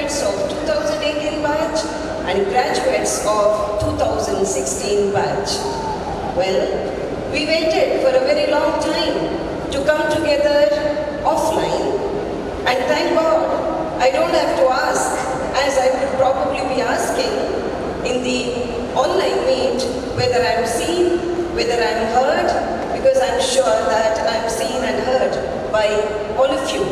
graduates of 2018 batch and graduates of 2016 batch. Well, we waited for a very long time to come together offline, and thank God I don't have to ask, as I would probably be asking in the online meet, whether I'm seen, whether I'm heard, because I'm sure that I'm seen and heard by all of you.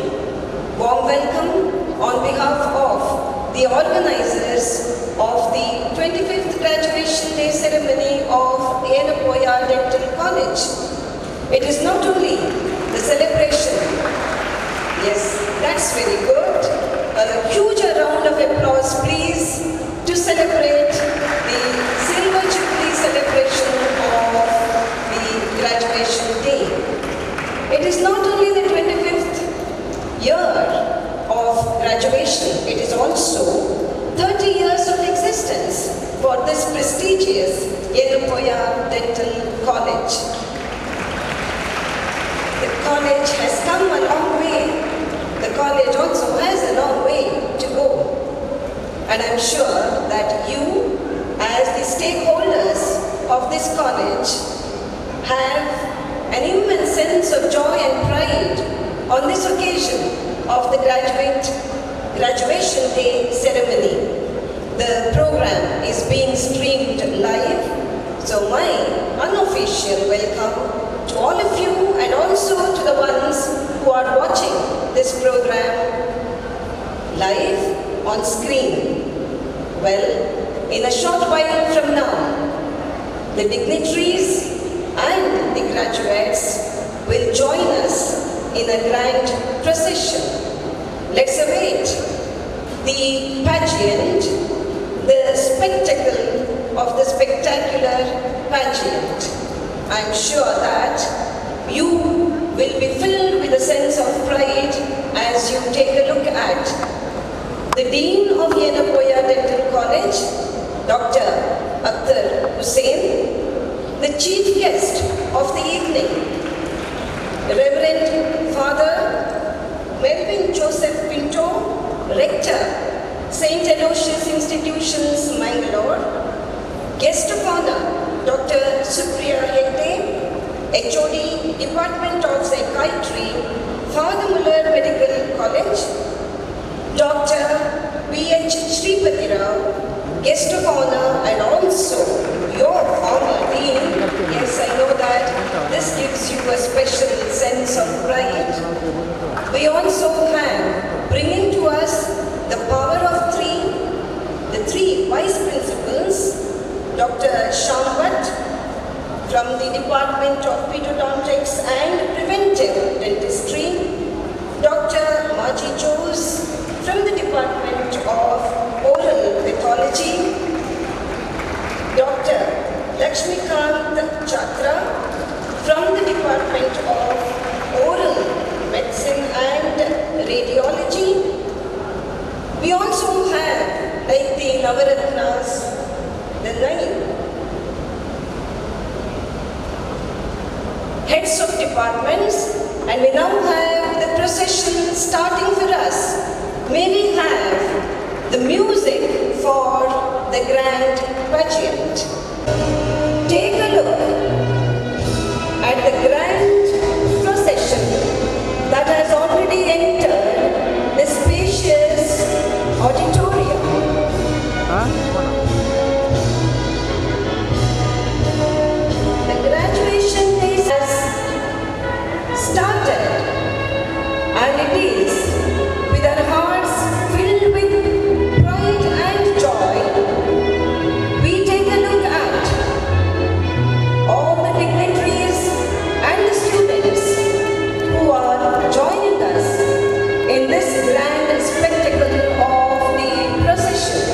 Warm welcome on behalf of the organizers of the 25th graduation day ceremony of Yenepoya Dental College. It is not only the celebration, yes, that's very good. A huge round of applause please to celebrate the Silver Jubilee celebration of the graduation day. It is not only the 25th year of graduation, it is also 30 years of existence for this prestigious Yenepoya Dental College. The college has come a long way. The college also has a long way to go. And I'm sure that you, as the stakeholders of this college, have an immense sense of joy and pride on this occasion of the graduation day ceremony. The program is being streamed live, so my unofficial welcome to all of you and also to the ones who are watching this program live on screen. Well, in a short while from now, the dignitaries and the graduates will join us in a grand procession. Let's await the pageant, the spectacle of the spectacular pageant. I'm sure that you will be filled with a sense of pride as you take a look at the Dean of Yenepoya Dental College, Dr. Akhtar Hussain, the chief guest of the evening, Reverend Father Melvin Joseph Pinto, Rector, St. Aloysius Institutions, Mangalore, guest of honor, Dr. Supriya Hegde, HOD, Department of Psychiatry, Father Muller Medical College, Dr. B.H. Sripati Rao, guest of honor and also your former dean. Yes, I know that this gives you a special sense of pride. We also have bringing to us the power of the three vice principals, Dr. Shambat from the Department of Pedodontics and Preventive Dentistry, Dr. Maji Jose from the Department of Oral Pathology, Dr. Lakshmikant Chatra from the Department of Oral Medicine and Radiology. We also have, like the Navaratnas, the 9 heads of departments, and we now have the procession starting for us. May we have the music for the grand pageant. Take a look at the grand procession that has already entered the spacious auditorium. The graduation day has started, and it is with our hearts filled with pride and joy. We take a look at all the dignitaries and the students who are joining us in this grand spectacle of the procession.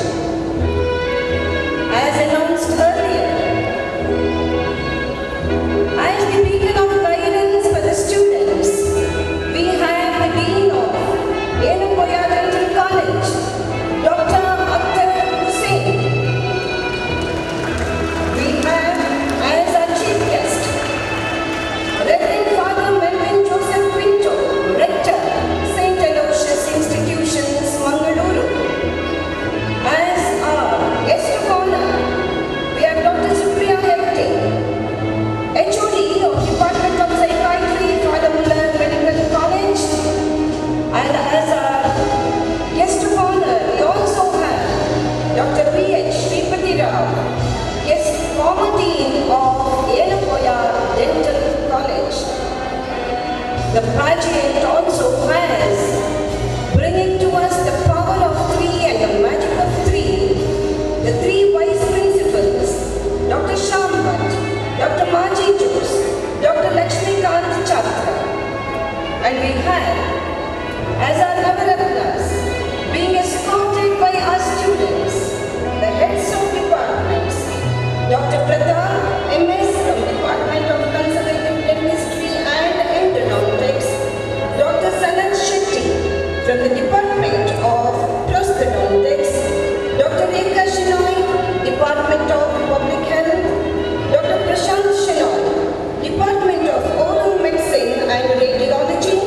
from the Department of Prosthodontics, Dr. Rekha Shenoy, Department of Public Health, Dr. Prashant Shenoy, Department of Oral Medicine and Radiology,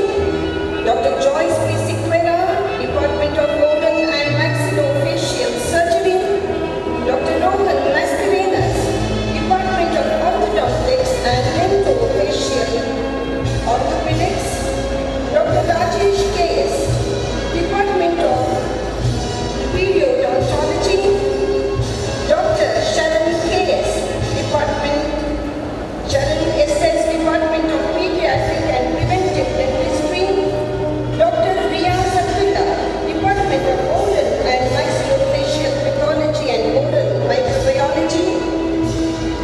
Dr. Joyce P. Sequera, Department of Oral and Maxillofacial Surgery, Dr. Rohan Mascarenas, Department of Orthodontics and Dentofacial Orthopedics, Dr. Rajesh K.S., Department of Periodontology, Dr. Sharon K.S., Sharon S.S., Department of Pediatric and Preventive Dentistry, Dr. Riyaz Abdullah, Department of Oral and Maxillofacial Pathology and Oral Microbiology,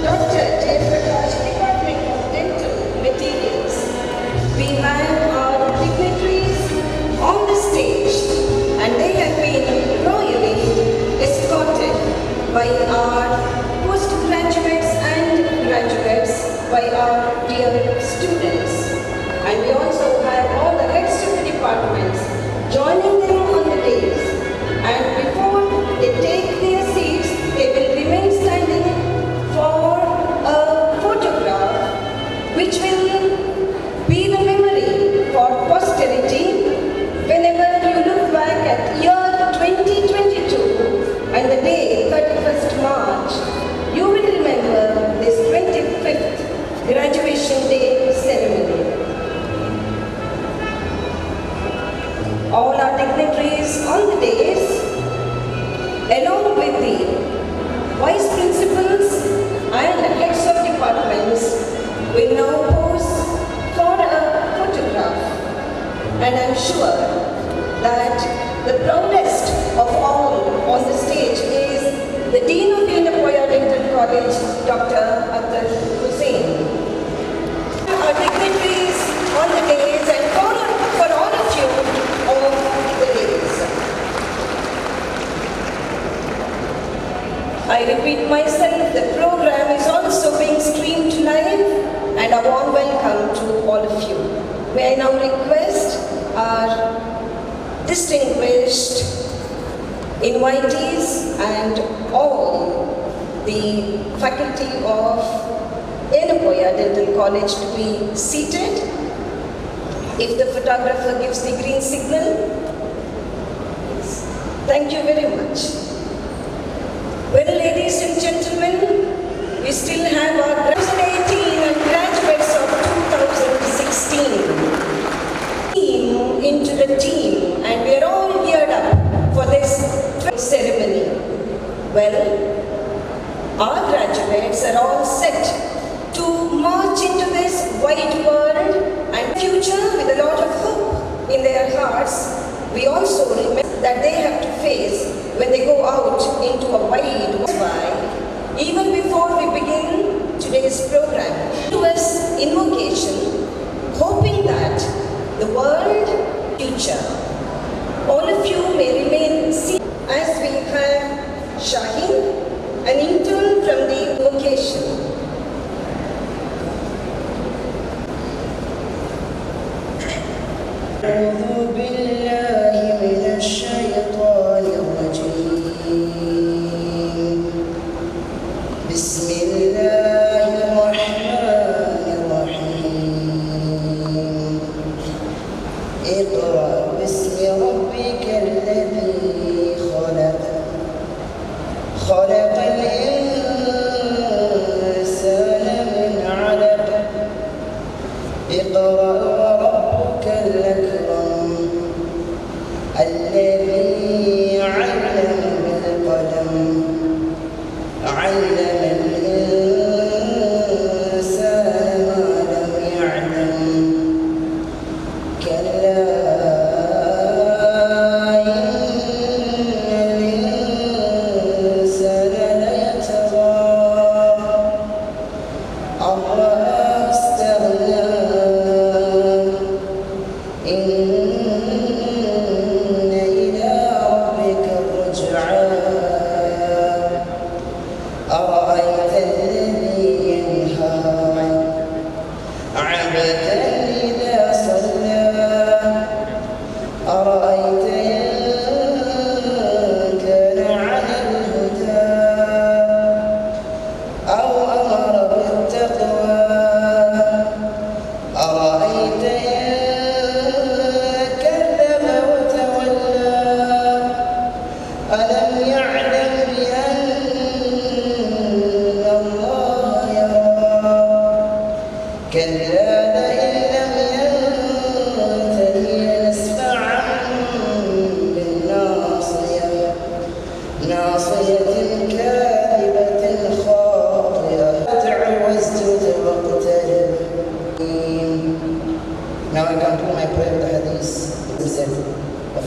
Dr. Deralkatte, Department of Dental Materials. We have our dignitaries on the stage and they have been royally escorted by our postgraduates and graduates, by our dear students. And we also have all the heads of the departments joining them on the dais. And before they take their seats, they will remain standing for a photograph which will be the memory for posterity whenever you look back at year 2022 and the day 31st March. You will remember this 25th graduation day ceremony. All our dignitaries on the dais, along with the vice principals and heads of departments, will now pose for a photograph. And I'm sure that the proudest of all on the stage is the Dean of Yenepoya Dental College, Dr. Akhtar Hussain. Our dignitaries on the dais and for all of you on the dais. I repeat myself, the program is also being streamed live, and a warm welcome to all of you. May I now request our distinguished invitees and all the faculty of Yenepoya Dental College to be seated. If the photographer gives the green signal. Thank you very much. Well, ladies and gentlemen, we still have our 2018 and graduates of 2016 into the team, and we are all geared up for this ceremony. Well, our graduates are all set to march into this wide world and future with a lot of hope in their hearts. We also remember that they have to face when they go out into a wide world. Even before we begin today's program, to us invocation, hoping that the world future, all of you may remain seated as we have Shaheen, an intern from the invocation. أعوذ بالله من الشيطان الرجيم. بسم الله الرحمن الرحيم. اقرأ باسم ربك الذي خلق. خلق الإنسان من علق. اقرأ وربك الأكرم الذي علم بالقلم علم الإنسان ما لم يعلم كلا إن الإنسان ليطغى أن رآه استغنى إن إلى ربه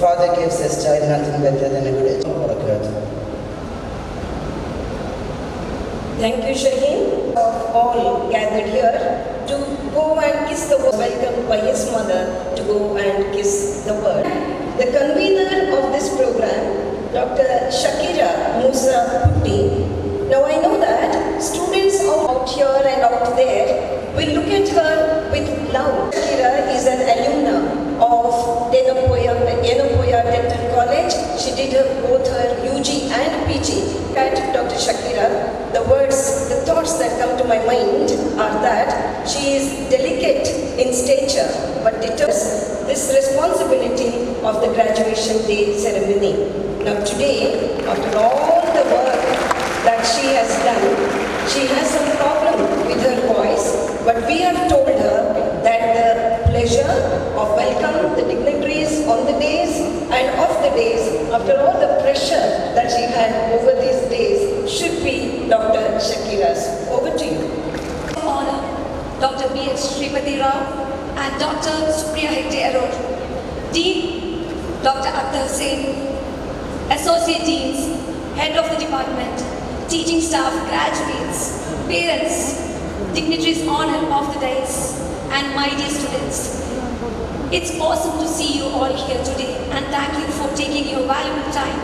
father gives his child nothing better than a good education. Thank you, Shaheen, of all gathered here to go and kiss the world, welcomed by his mother to go and kiss the world. The convener of this program, Dr. Shakira Musa Putti. Now I know that students out here and out there will look at her with love. Shakira is an alumna of Yenepoya Dental College. She did both her UG and PG. At Dr. Shakira, the thoughts that come to my mind are that she is delicate in stature but deters this responsibility of the graduation day ceremony. Now today, after all the work that she has done, she has some problem with her voice, but we have told her that the pleasure of welcome the dignitaries on the days and off the days, after all the pressure that she had over these days, should be Dr. Shakira's. Over to you. Honor Dr. B.H. Sripati Rao and Dr. Supriya Hegde Aror, Dean Dr. Akhtar Hussain, Associate Deans, Head of the Department, teaching staff, graduates, parents, dignitaries on and off the dais, and my dear students. It's awesome to see you all here today, and thank you for taking your valuable time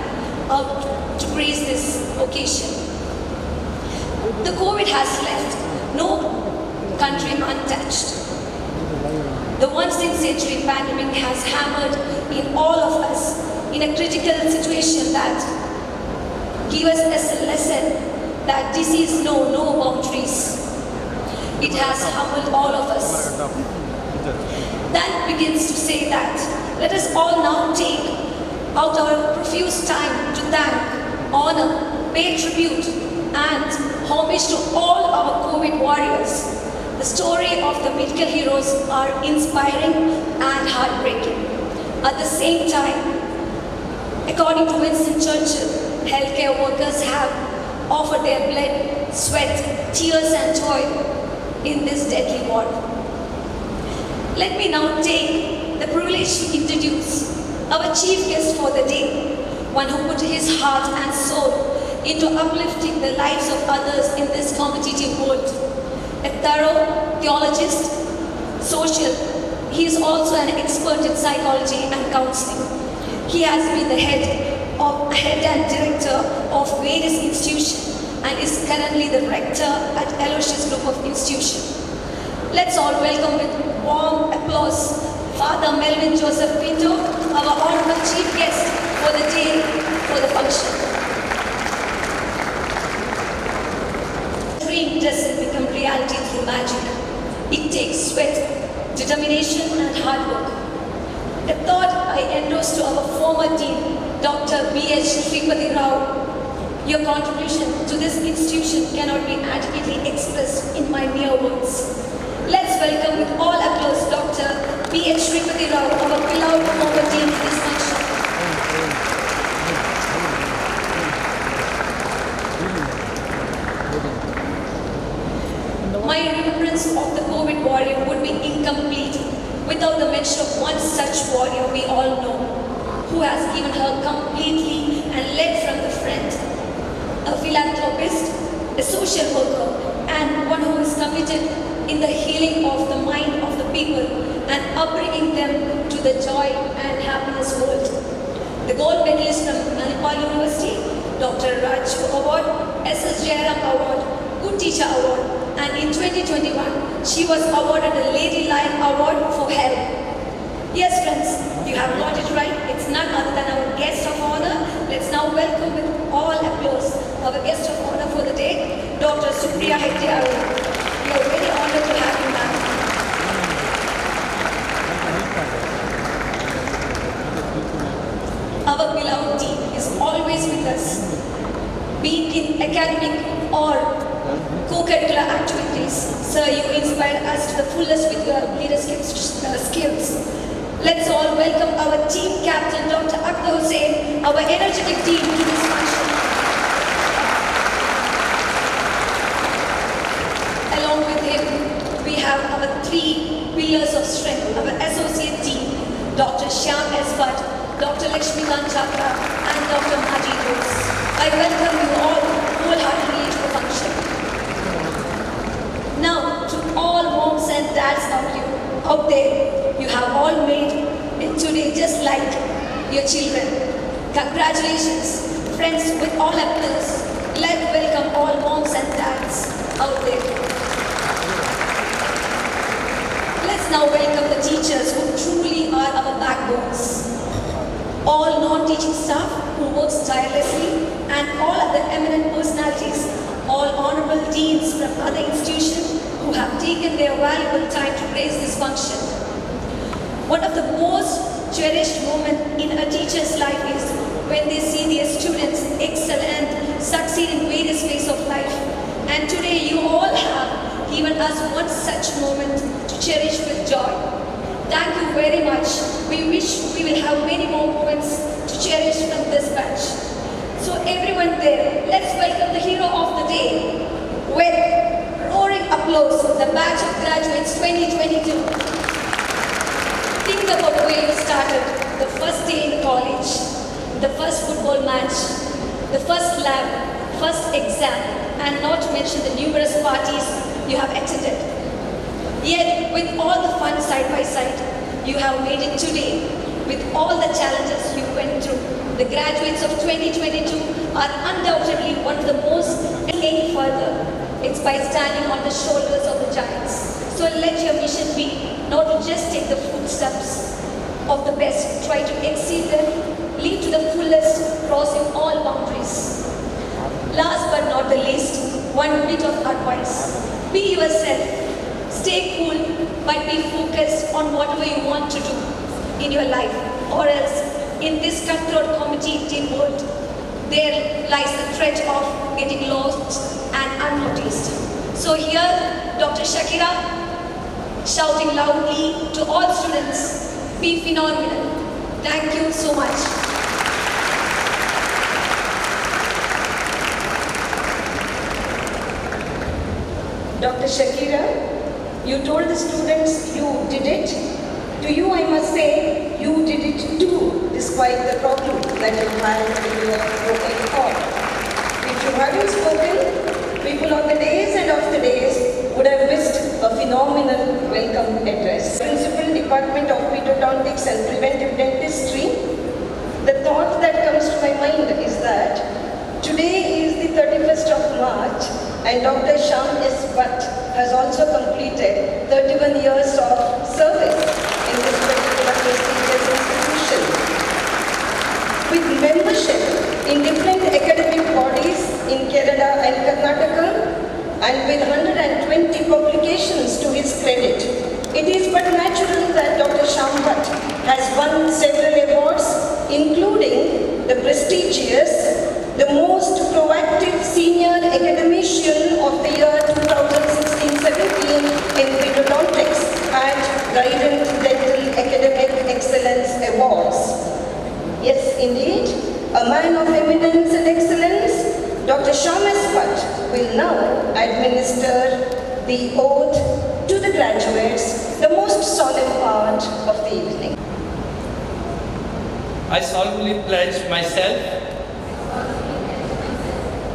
out to grace this occasion. The COVID has left no country untouched. The once-in-a-century pandemic has hammered in all of us in a critical situation that gives us a lesson that disease knows no boundaries. It has humbled all of us. That begins to say that let us all now take out our profuse time to thank, honor, pay tribute and homage to all our COVID warriors. The story of the medical heroes are inspiring and heartbreaking. At the same time, according to Winston Churchill, healthcare workers have offered their blood, sweat, tears and toil in this deadly war. Let me now take the privilege to introduce our chief guest for the day, one who put his heart and soul into uplifting the lives of others in this competitive world. A thorough theologist, social, he is also an expert in psychology and counseling. He has been the head and director of various institutions and is currently the rector at Aloysius Group of Institutions. Let's all welcome with warm applause Father Melvin Joseph Pinto, our honorable chief guest for the day, for the function. Dream doesn't become reality through magic. It takes sweat, determination and hard work. A thought I endorse to our former dean, Dr. B.H. Sripati Rao. Your contribution to this institution cannot be adequately expressed in my mere words. Let's welcome with all applause Dr. B.H. Sripati Rao, our beloved former dean for this function. My remembrance of the COVID warrior would be incomplete without the mention of one such warrior we all know, who has given her completely and led from the front. A philanthropist, a social worker, and one who is committed in the healing of the mind of the people and upbringing them to the joy and happiness world. The gold medalist from Yenepoya University, Dr. Raju Award, S.S. Jairam Award, Good Teacher Award, and in 2021, she was awarded the Lady Lion Award for health. Yes, friends, you have got it right. It's none other than our guest of honor. Let's now welcome with all applause our guest of honor for the day, Dr. Supriya Hegde Aror. We are very honored to have you, ma'am. Our beloved dean is always with us, be it in academic or co-curricular activities. Sir, you inspire us to the fullest with your leadership skills. Let's all welcome our team captain, Dr. Akhtar Hussain, our energetic team to this function. Along with him, we have our three pillars of strength, our associate dean, Dr. Shyam S. Bhatt, Dr. Lakshmikant Chakra, and Dr. Majid Rose. I welcome you all wholeheartedly to the function. Now, to all moms and dads out there, you have all made it today just like your children. Congratulations, friends with all applause. Let's welcome all moms and dads out there. Let's now welcome the teachers who truly are our backbones. All non-teaching staff who works tirelessly, and all other eminent personalities, all honorable deans from other institutions who have taken their valuable time to grace this function. One of the most cherished moments in a teacher's life is when they see their students excel and succeed in various phases of life. And today you all have given us one such moment to cherish with joy. Thank you very much. We wish we will have many more moments to cherish from this batch. So everyone there, let's welcome the hero of the day with roaring applause, the batch of graduates 2022. Think about where you started, the first day in college, the first football match, the first lab, first exam, and not to mention the numerous parties you have attended. Yet, with all the fun side by side, you have made it today. With all the challenges you went through, the graduates of 2022 are undoubtedly one of the most any further. It's by standing on the shoulders of the giants. So let your mission be not to just take the footsteps of the best, try to exceed them, live to the fullest, crossing all boundaries. Last but not the least, one bit of advice. Be yourself. Stay cool, but be focused on whatever you want to do in your life, or else in this cutthroat competitive world, there lies the threat of getting lost and unnoticed. So here, Dr. Shakira, shouting loudly to all students, be phenomenal. Thank you so much. Dr. Shakira, you told the students you did it. To you, I must say, you did it too, despite the problem that you had with your vocal cord. If you hadn't spoken, people on the days and off the days would have missed a phenomenal welcome address. Principal Department of Pedodontics and Preventive Dentistry, the thought that comes to my mind is that today is the 31st of March and Dr. Shyam S. Bhatt has also completed 31 years of service in this particular prestigious institution. With membership in different academic bodies in Kerala and Karnataka, and with 120 publications to his credit, it is but natural that Dr. Shyam Bhatt has won several awards, including the prestigious the most proactive senior academician of the year 2016-17 in pedodontics at Guidant Dental Academic Excellence Awards. Yes, indeed, a man of eminence and excellence, Dr. Shyam S. Bhatt will now administer the oath to the graduates, the most solemn part of the evening. I solemnly pledge myself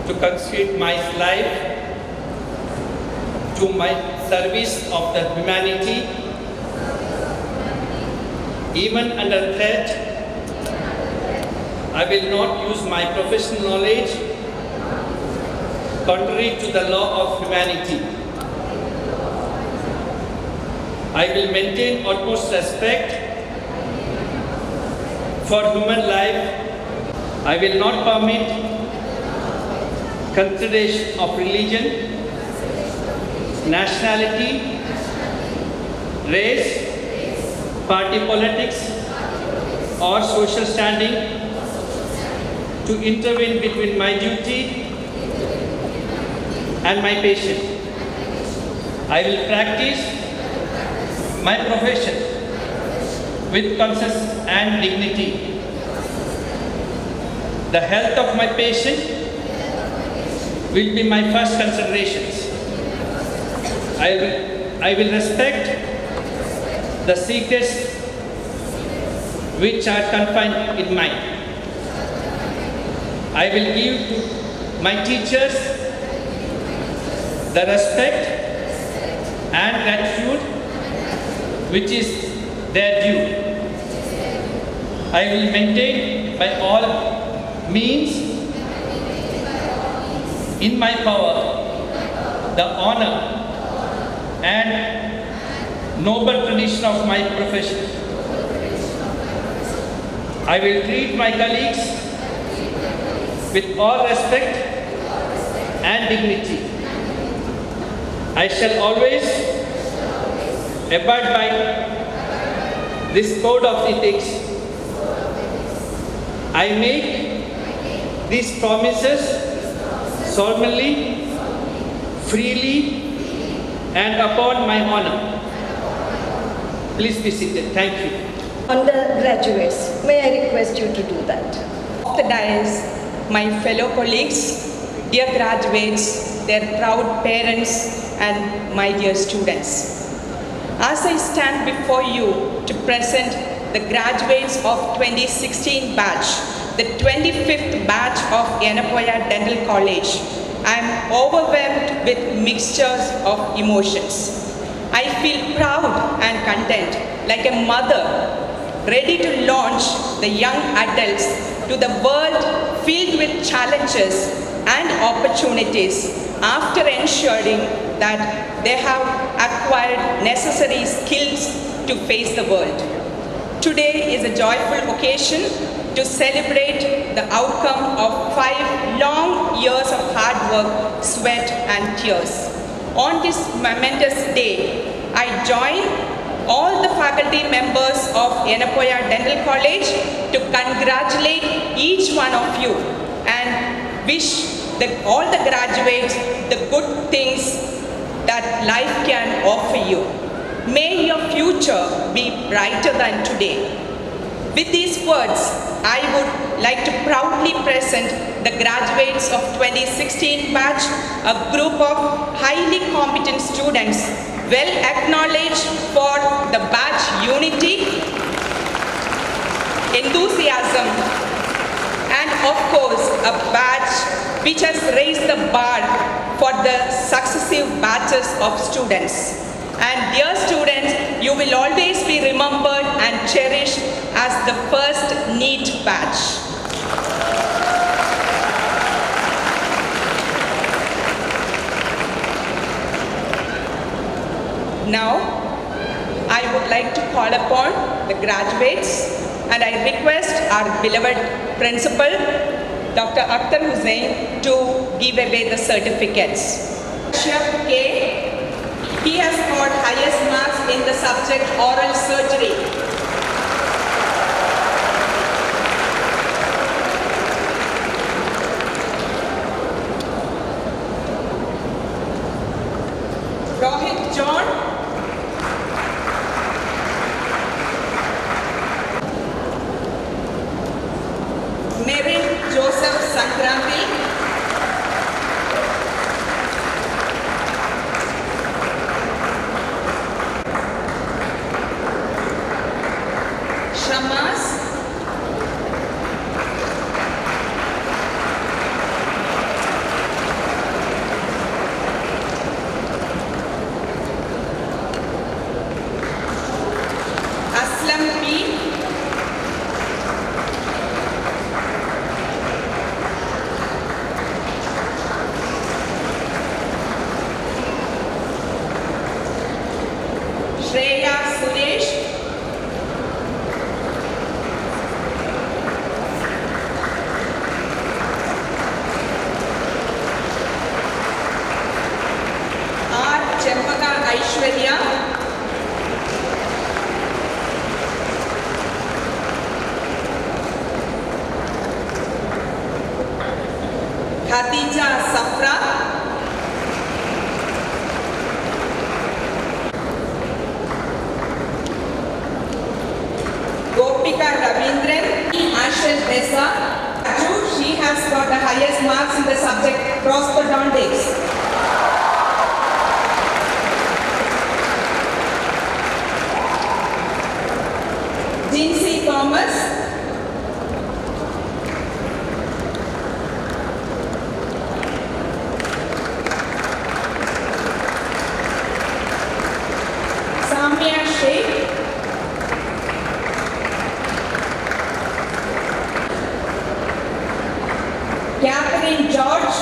to consecrate my life to my service of the humanity, even under threat. I will not use my professional knowledge contrary to the law of humanity. I will maintain utmost respect for human life. I will not permit consideration of religion, nationality, race, party politics, or social standing to intervene between my duty and my patient. I will practice my profession with conscience and dignity. The health of my patient will be my first considerations. I will respect the secrets which are confined in mind. I will give to my teachers the respect and gratitude which is their due. I will maintain by all means in my power the honor and noble tradition of my profession. I will treat my colleagues with all respect and dignity. I shall always abide by this code of ethics. I make these promises solemnly, freely, and upon my honor. Please be seated. Thank you. Undergraduates, may I request you to do that? Of the dais, my fellow colleagues, dear graduates, their proud parents, and my dear students. As I stand before you to present the graduates of 2016 batch, the 25th batch of Yenepoya Dental College, I am overwhelmed with mixtures of emotions. I feel proud and content, like a mother ready to launch the young adults to the world filled with challenges and opportunities after ensuring that they have acquired necessary skills to face the world. Today is a joyful occasion to celebrate the outcome of 5 long years of hard work, sweat and tears. On this momentous day, I join all the faculty members of Yenepoya Dental College to congratulate each one of you and wish all the graduates the good things that life can offer you. May your future be brighter than today. With these words, I would like to proudly present the graduates of 2016 batch, a group of highly competent students, well acknowledged for the batch unity, enthusiasm, and of course, a batch which has raised the bar for the successive batches of students. And dear students, you will always be remembered and cherished as the first NEET batch. Now, I would like to call upon the graduates and I request our beloved principal, Dr. Akhtar Hussain, to give away the certificates. Chef K. He has scored highest marks in the subject oral surgery. Rohit John. Nevin Joseph Sankranti. Khadija Safra, Gopika Ravindran, Ashel Desa. She has got the highest marks in the subject prosthodontics. Jinsey Thomas, Catherine George,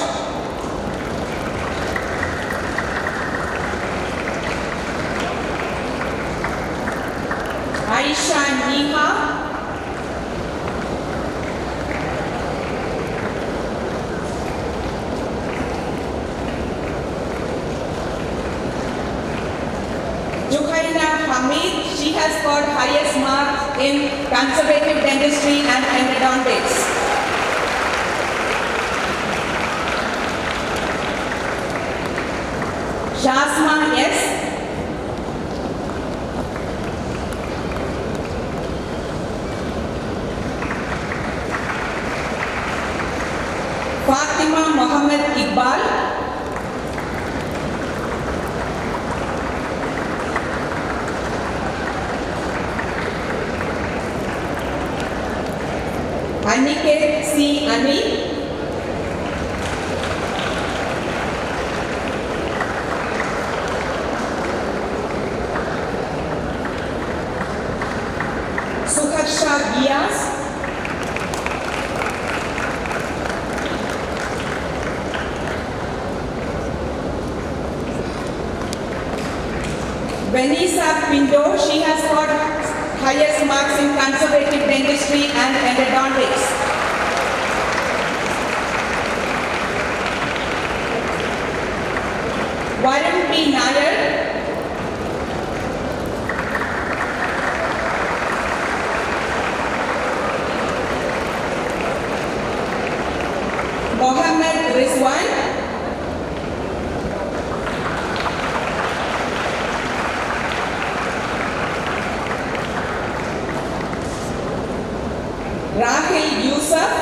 Aisha Neha, Juhaina Hamid, she has scored highest marks in conservative dentistry and endodontics. Shasma S. Fatima Mohammed Iqbal, Aniket C. Ani, Suharsha Gias, Vanessa Pinto, she has got highest marks in conservative dentistry and endodontics. Varun P. Nair, Mohammed Rizwan, Rahil Yusuf,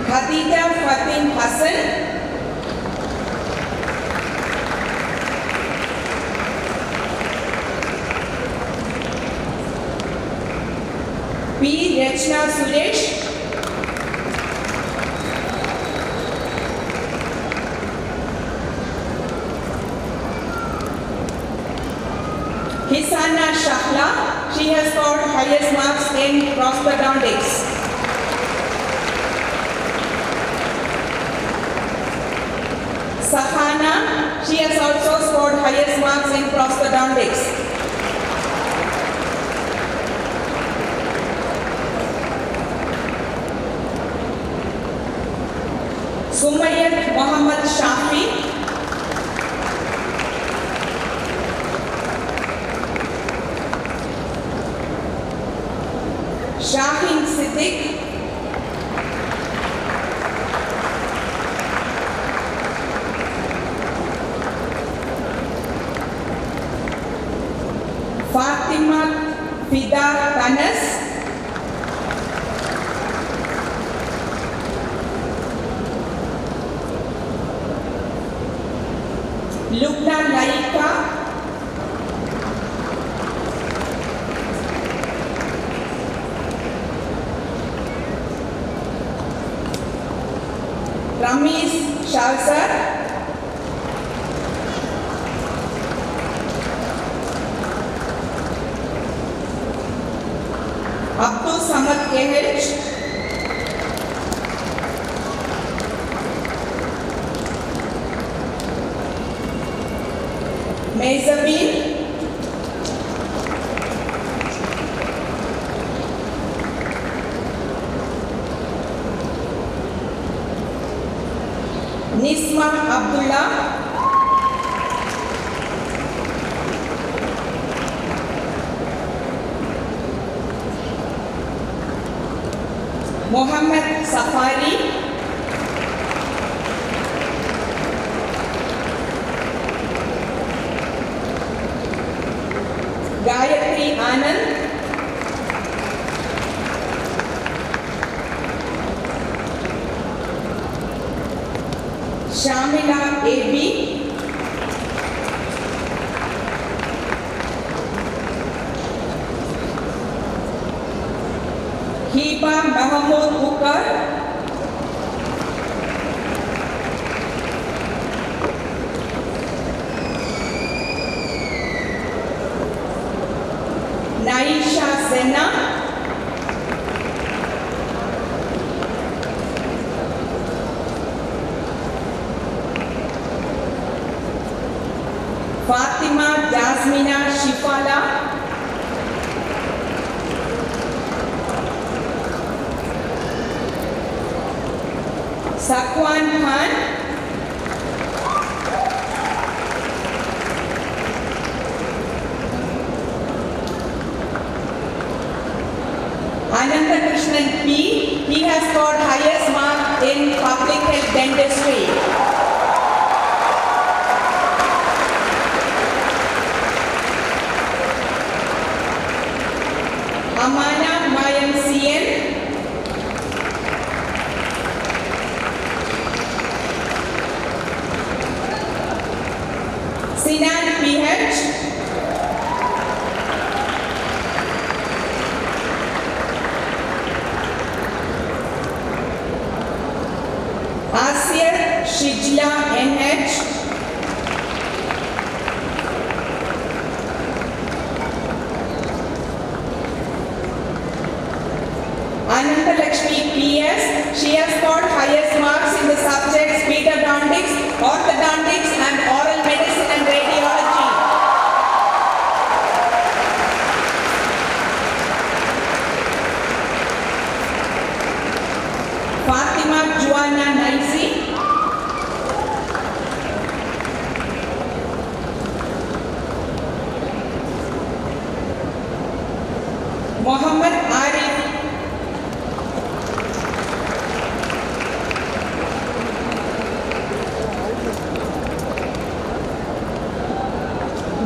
Khadija Fatin Hassan, P. Rachna Suresh, Hisana Shahla, she has scored highest marks in prosthodontics. Sahana, she has also scored highest marks in prosthodontics. Sumayyat Muhammad Shafi, Shahin Siddiq, Fatima Fida Tanas, Lubna Laika, Ramesh Shalsar, Abdul Samad KH, Mezabin, Nisma Abdullah, Mohammed Safari, Gayatri Anand, Shamila AB, Hiba Mahmoud Bukar, Senna, Fatima Jasmina Shifala, Sakwan Khan, Ananda Krishnan P. He has scored highest mark in public health dentistry. Amana Mayam CN, Sinan PH, Asir Shijla NH, Ananta Lakshmi PS, she has scored highest marks in the subjects pedodontics, orthodontics and oral medicine and radiology. Fatima Juana Naisi, Muhammad Arif,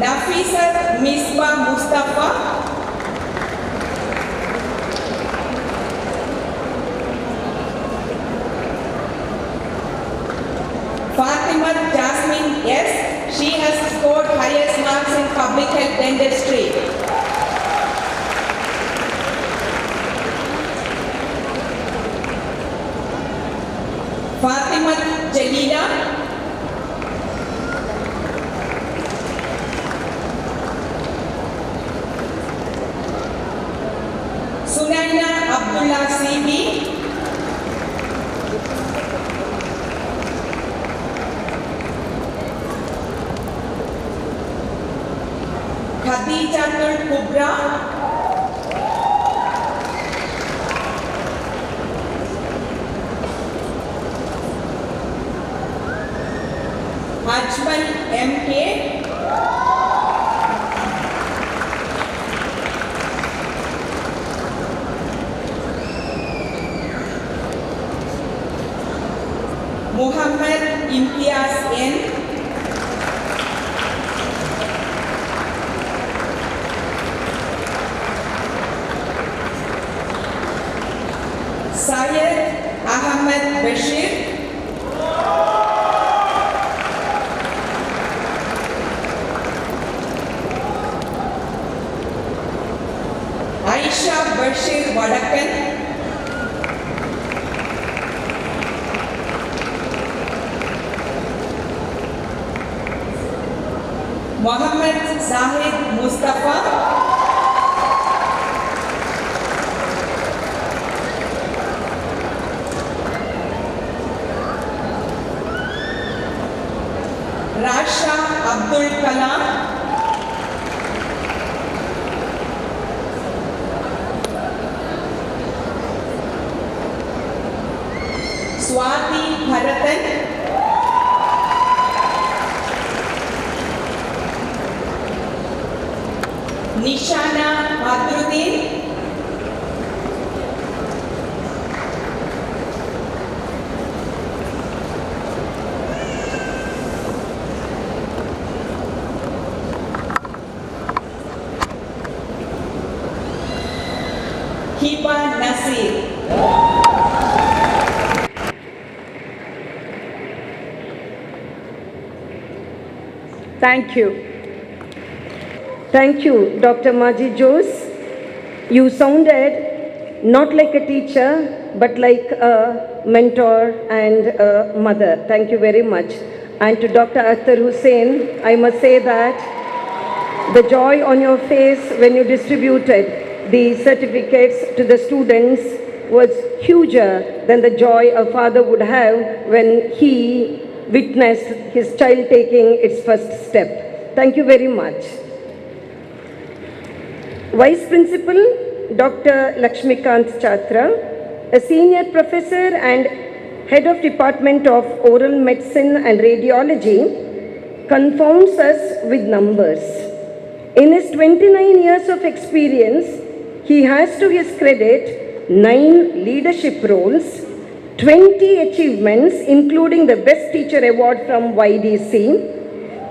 Nafisat Misbah Mustafa, Fatima Jasmine S. She has scored highest marks in public health dentistry. Fatima Jalila, Sunaina Abdullah CB, Khadijatul Kubra, Ajmal MK, Muhammad Imtiaz N, Syed Ahmad Bashir, Aisha Bashir Wadakan, Muhammad Zahid Mustafa, Rasha Abdul Kalam, Swati Bharatan, Nishana Badruddin, Hiba Nasir. Thank you. Thank you, Dr. Maji Jose. You sounded not like a teacher, but like a mentor and a mother. Thank you very much. And to Dr. Akhtar Hussain, I must say that the joy on your face when you distributed the certificates to the students was huger than the joy a father would have when he witnessed his child taking its first step. Thank you very much. Vice Principal Dr. Lakshmikant Chatra, a senior professor and head of Department of Oral Medicine and Radiology, confounds us with numbers. In his 29 years of experience, he has to his credit 9 leadership roles, 20 achievements including the Best Teacher Award from YDC,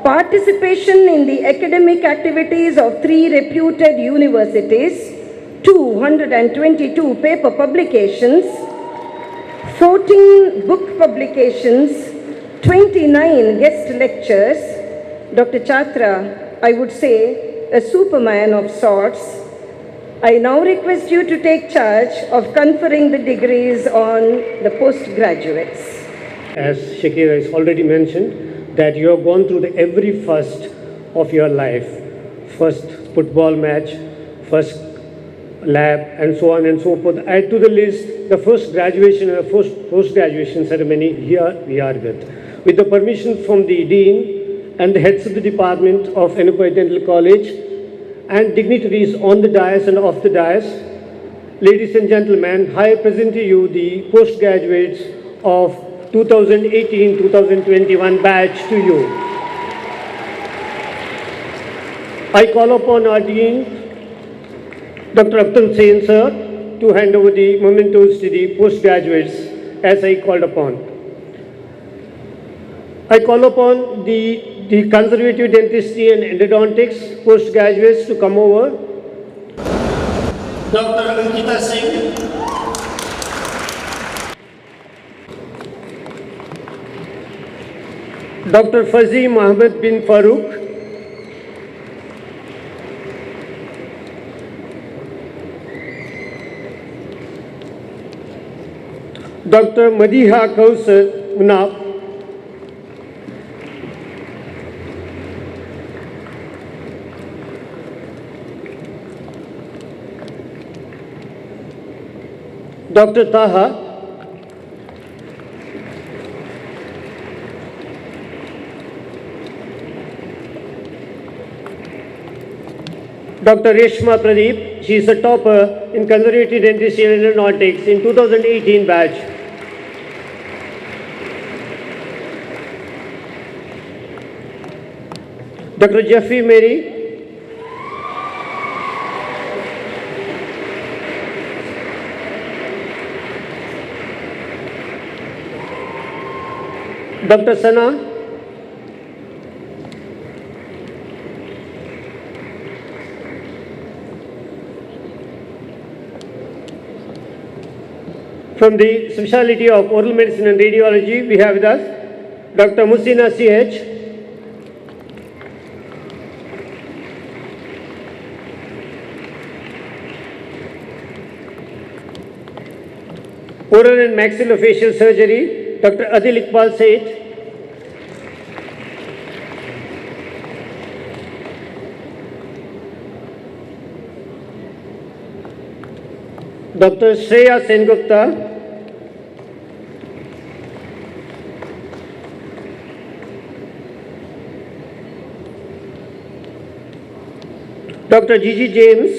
participation in the academic activities of 3 reputed universities, 222 paper publications, 14 book publications, 29 guest lectures. Dr. Chatra, I would say, a superman of sorts. I now request you to take charge of conferring the degrees on the postgraduates. As Shakira has already mentioned, that you have gone through the every first of your life. First football match, first lab, and so on and so forth. Add to the list the first graduation and the first post-graduation ceremony here we are with. With the permission from the Dean and the heads of the Department of Yenepoya Dental College and dignitaries on the dais and off the dais, ladies and gentlemen, I present to you the postgraduates of 2018-2021 batch to you. I call upon our Dean, Dr. Abdul Hussain sir, to hand over the mementos to the postgraduates as I called upon. I call upon the conservative dentistry and endodontics postgraduates to come over. Dr. Ankita Singh, Dr. Fazi Mohammed bin Farooq, Dr. Madiha Kausar Munaf, Dr. Taha, Dr. Reshma Pradeep, she is a topper in conservative dentistry and endodontics in 2018 batch. Dr. Jeffrey Mary, Dr. Sana, from the specialty of oral medicine and radiology, we have with us Dr. Musina C.H., oral and maxillofacial surgery, Dr. Adil Iqbal Said, Dr. Shreya Sengupta, Dr. Gigi James,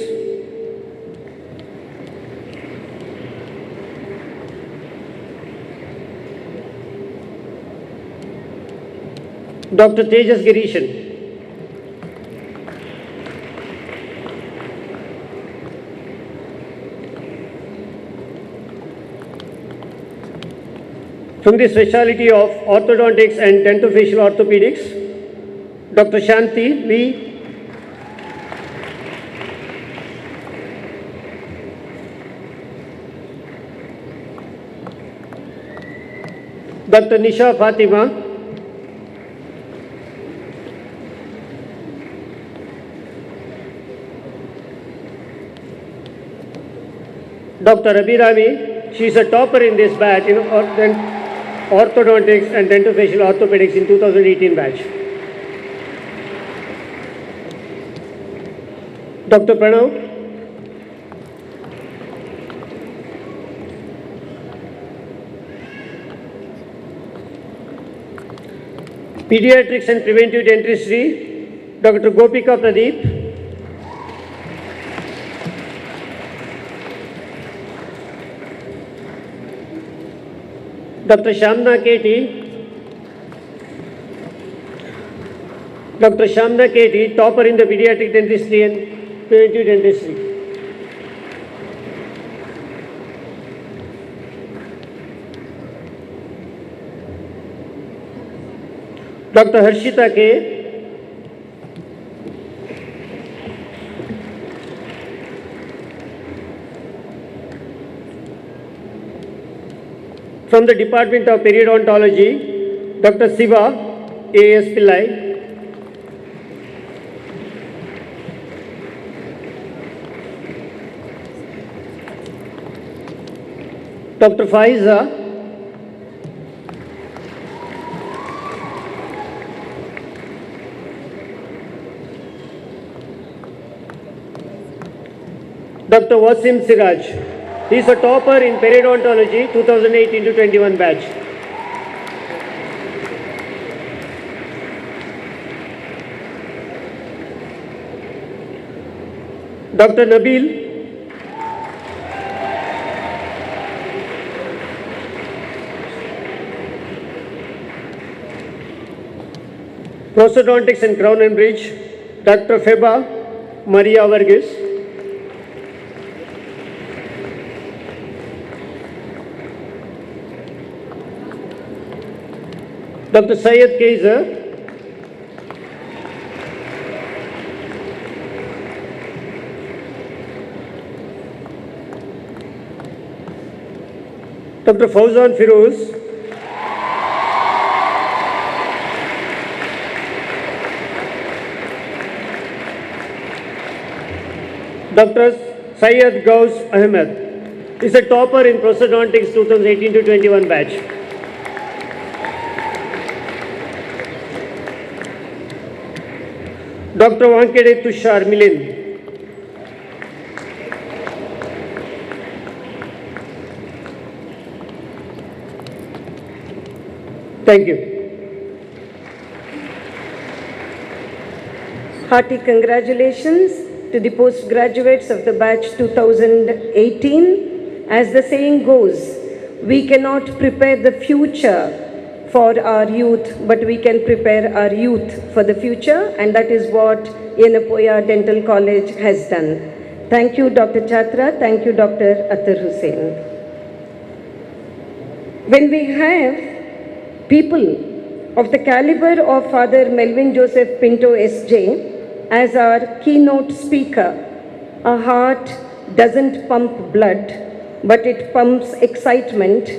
Dr. Tejas Girishan, from the specialty of orthodontics and dentofacial orthopedics, Dr. Shanti V, Dr. Nisha Fatima, Dr. Abhirami, she is a topper in this batch in orthodontics and dentofacial orthopedics in 2018 batch. Dr. Pranav, Pediatrics and Preventive Dentistry, Dr. Gopika Pradeep. Dr. Shamna Katie. Dr. Shamna Katie, topper in the Pediatric Dentistry and Preventive Dentistry. Dr. Harshita K. From the Department of Periodontology, Dr. Siva A.S. Pillai. Dr. Faiza. Dr. Wasim Siraj. He is a topper in Periodontology 2018-21 batch. Dr. Nabil. Prosthodontics and Crown and Bridge, Dr. Feba Maria Vargas. Dr. Syed Kaiser. Dr. Fauzan Firoz. Dr. Syed Ghaus Ahmed is a topper in Prosthodontics 2018-21 batch. Dr. Wankede Tushar Milin. Thank you. Hearty congratulations to the postgraduates of the batch 2018. As the saying goes, we cannot prepare the future for our youth, but we can prepare our youth for the future, and that is what Yenepoya Dental College has done. Thank you, Dr. Chatra. Thank you, Dr. Atar Hussain. When we have people of the caliber of Father Melvin Joseph Pinto SJ as our keynote speaker, our heart doesn't pump blood, but it pumps excitement,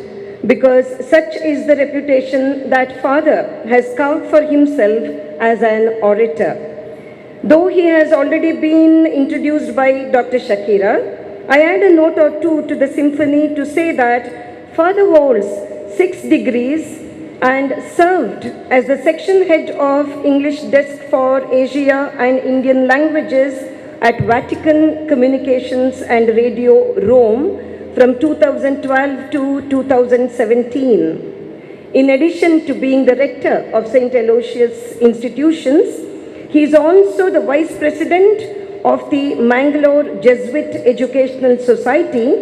because such is the reputation that Father has carved for himself as an orator. Though he has already been introduced by Dr. Shakira, I add a note or two to the symphony to say that Father holds 6 degrees and served as the section head of English Desk for Asia and Indian Languages at Vatican Communications and Radio, Rome, from 2012 to 2017. In addition to being the rector of St. Aloysius Institutions, he is also the vice president of the Mangalore Jesuit Educational Society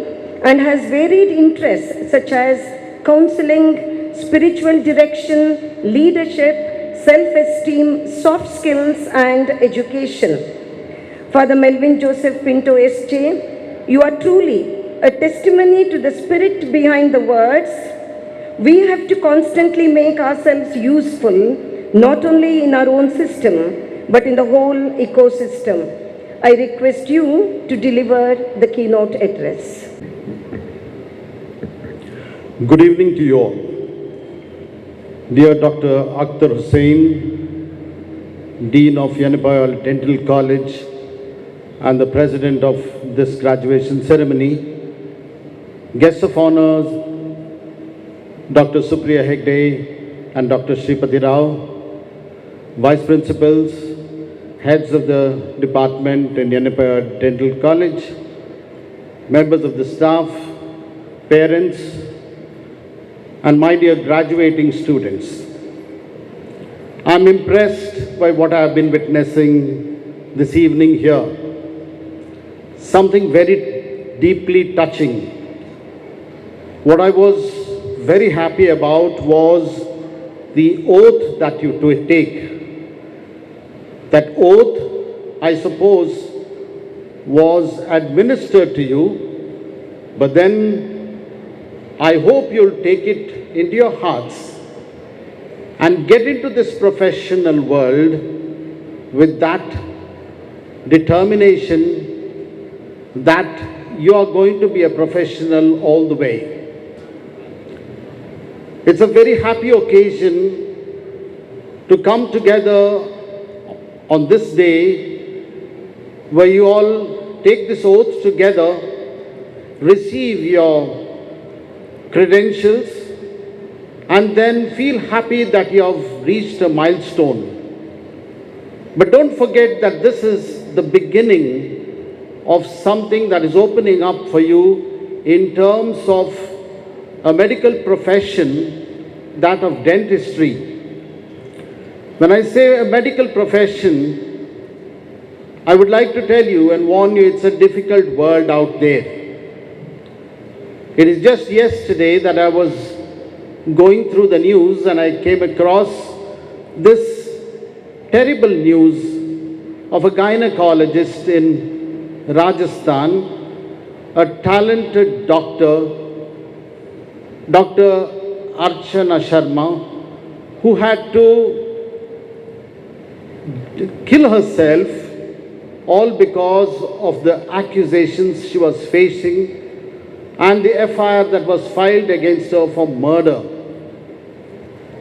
and has varied interests such as counseling, spiritual direction, leadership, self-esteem, soft skills, and education. Father Melvin Joseph Pinto SJ, you are truly a testimony to the spirit behind the words. We have to constantly make ourselves useful, not only in our own system, but in the whole ecosystem. I request you to deliver the keynote address. Good evening to you all. Dear Dr. Akhtar Hussain, Dean of Yenepoya Dental College and the President of this graduation ceremony, guests of honors, Dr. Supriya Hegde and Dr. Shripati Rao, Vice Principals, Heads of the Department in Yenepoya Dental College, members of the staff, parents, and my dear graduating students. I'm impressed by what I have been witnessing this evening here. Something very deeply touching. What I was very happy about was the oath that you take. That oath, I suppose, was administered to you, but then I hope you'll take it into your hearts and get into this professional world with that determination that you are going to be a professional all the way. It's a very happy occasion to come together on this day where you all take this oath together, receive your credentials, and then feel happy that you have reached a milestone. But don't forget that this is the beginning of something that is opening up for you in terms of a medical profession, that of dentistry. When I say a medical profession, I would like to tell you and warn you, it's a difficult world out there. It is just yesterday that I was going through the news and I came across this terrible news of a gynecologist in Rajasthan, a talented doctor, Dr. Archana Sharma, who had to kill herself all because of the accusations she was facing and the FIR that was filed against her for murder.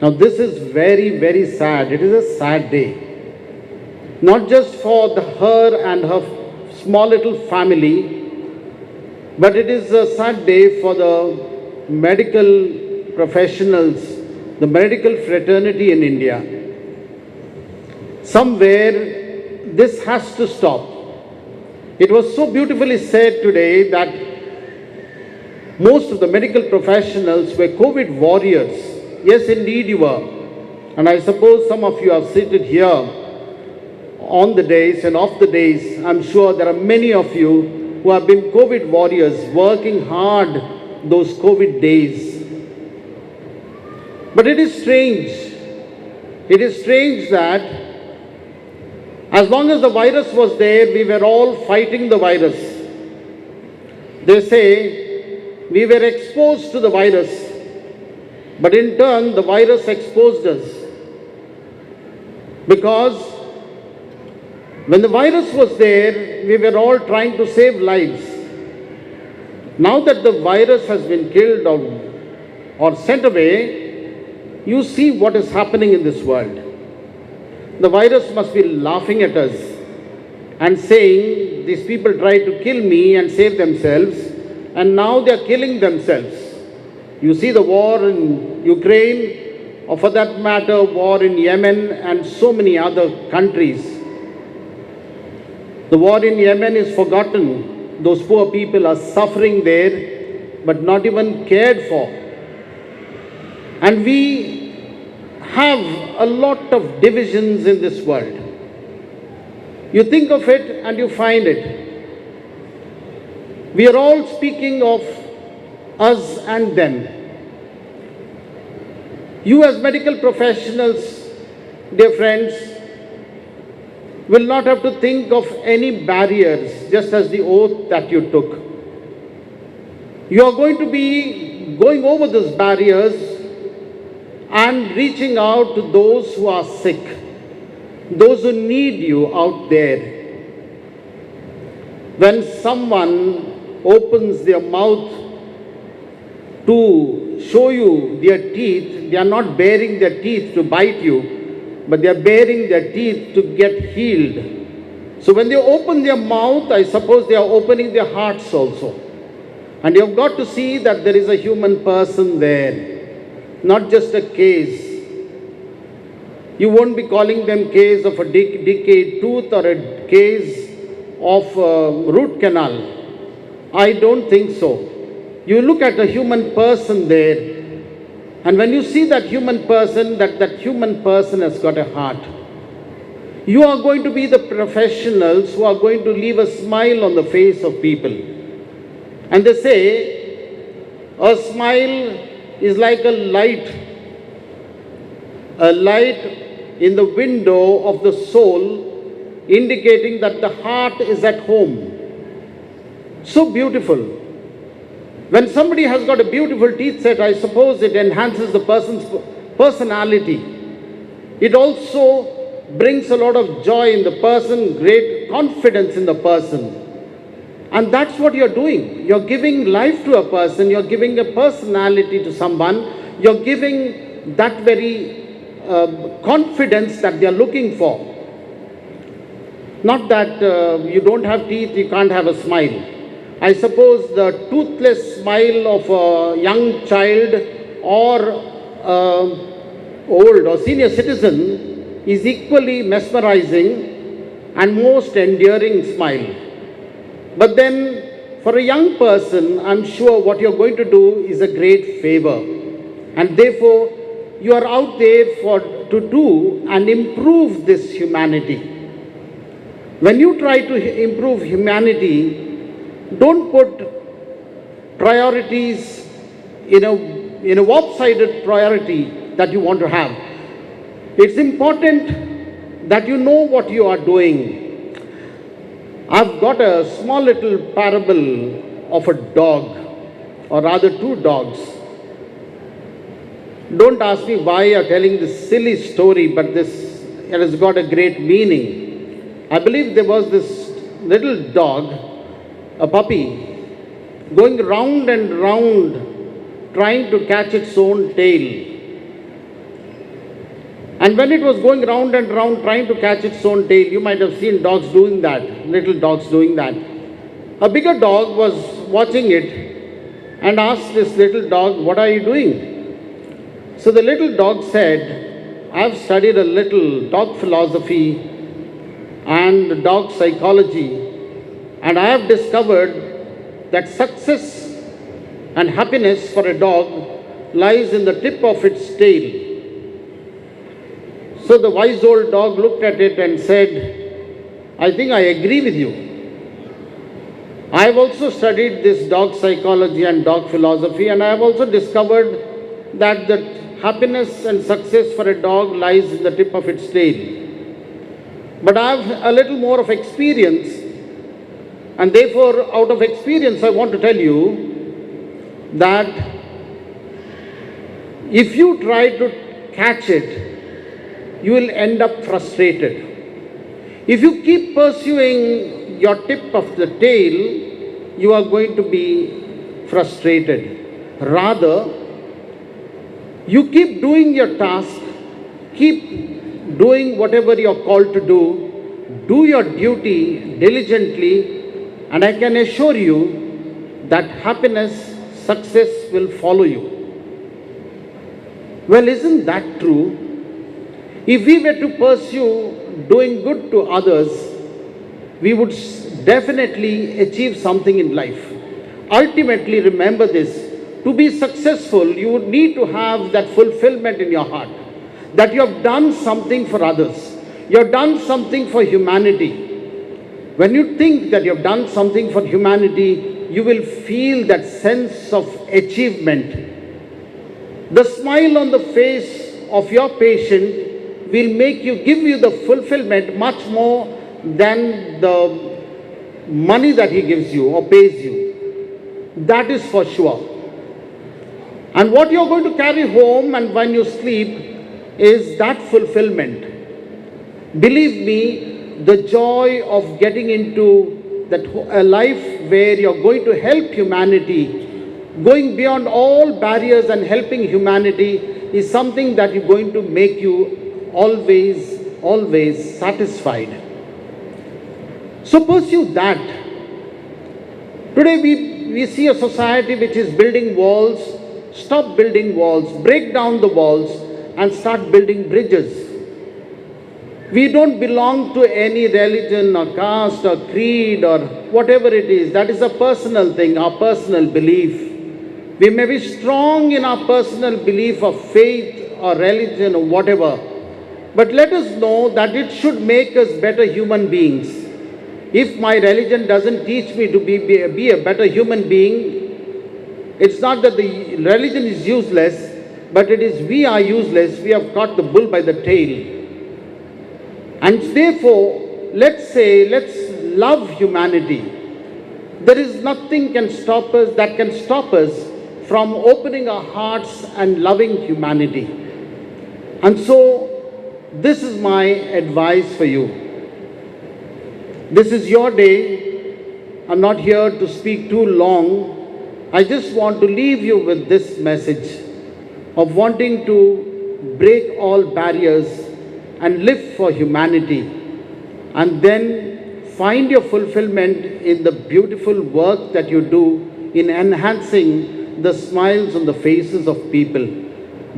Now this is very, very sad. It is a sad day. Not just for her and her small little family, but it is a sad day for the medical professionals, the medical fraternity in India. Somewhere this has to stop. It was so beautifully said today that most of the medical professionals were COVID warriors. Yes, indeed you were. And I suppose some of you are seated here on the days and off the days. I'm sure there are many of you who have been COVID warriors, working hard those COVID days. But it is strange. It is strange that as long as the virus was there, we were all fighting the virus. They say we were exposed to the virus, but in turn the virus exposed us. Because when the virus was there, we were all trying to save lives. Now that the virus has been killed or sent away, you see what is happening in this world. The virus must be laughing at us and saying, these people tried to kill me and save themselves, and now they are killing themselves. You see the war in Ukraine, or for that matter, war in Yemen and so many other countries. The war in Yemen is forgotten. Those poor people are suffering there, but not even cared for. And we have a lot of divisions in this world. You think of it and you find it. We are all speaking of us and them. You as medical professionals, dear friends, will not have to think of any barriers, just as the oath that you took. You are going to be going over those barriers and reaching out to those who are sick, those who need you out there. When someone opens their mouth to show you their teeth, they are not baring their teeth to bite you, but they are baring their teeth to get healed. So when they open their mouth, I suppose they are opening their hearts also. And you have got to see that there is a human person there, not just a case. You won't be calling them case of a decayed tooth or a case of root canal. I don't think so. You look at a human person there, And when you see that human person, that human person has got a heart, you are going to be the professionals who are going to leave a smile on the face of people. And they say, a smile is like a light in the window of the soul, indicating that the heart is at home. So beautiful. When somebody has got a beautiful teeth set, I suppose it enhances the person's personality. It also brings a lot of joy in the person, great confidence in the person. And that's what you're doing. You're giving life to a person, you're giving a personality to someone, you're giving that very confidence that they're looking for. Not that you don't have teeth, you can't have a smile. I suppose the toothless smile of a young child or old or senior citizen is equally mesmerizing and most endearing smile. But then for a young person, I'm sure what you're going to do is a great favor. And therefore, you are out there to do and improve this humanity. When you try to improve humanity, don't put priorities in a lopsided priority that you want to have. It's important that you know what you are doing. I've got a small little parable of a dog, or rather two dogs. Don't ask me why you're telling this silly story, but it has got a great meaning. I believe there was this little dog, a puppy, going round and round trying to catch its own tail. And when it was going round and round trying to catch its own tail, you might have seen dogs doing that, little dogs doing that. A bigger dog was watching it and asked this little dog, "What are you doing?" So the little dog said, "I've studied a little dog philosophy and dog psychology, and I have discovered that success and happiness for a dog lies in the tip of its tail." So the wise old dog looked at it and said, "I think I agree with you. I have also studied this dog psychology and dog philosophy, and I have also discovered that the happiness and success for a dog lies in the tip of its tail. But I have a little more of experience, and therefore out of experience I want to tell you that if you try to catch it, you will end up frustrated. If you keep pursuing your tip of the tail, you are going to be frustrated. Rather, you keep doing your task, keep doing whatever you're called to do your duty diligently, and I can assure you that happiness, success will follow you. Well, isn't that true? If we were to pursue doing good to others, we would definitely achieve something in life. Ultimately, remember this, to be successful, you would need to have that fulfillment in your heart, that you have done something for others, you have done something for humanity. When you think that you have done something for humanity, you will feel that sense of achievement. The smile on the face of your patient will give you the fulfillment much more than the money that he gives you or pays you. That is for sure. And what you're going to carry home and when you sleep is that fulfillment. Believe me, the joy of getting into a life where you're going to help humanity, going beyond all barriers and helping humanity is something that is going to make you always satisfied. So pursue that. Today we see a society which is building walls. Stop building walls, break down the walls and start building bridges. We don't belong to any religion or caste or creed or whatever it is. That is a personal thing, our personal belief. We may be strong in our personal belief of faith or religion or whatever, but let us know that it should make us better human beings. If my religion doesn't teach me to be a better human being, it's not that the religion is useless, but it is we are useless. We have caught the bull by the tail. And therefore, let's love humanity. There is nothing that can stop us from opening our hearts and loving humanity. And so, this is my advice for you. This is your day. I'm not here to speak too long. I just want to leave you with this message of wanting to break all barriers and live for humanity, and then find your fulfillment in the beautiful work that you do in enhancing the smiles on the faces of people.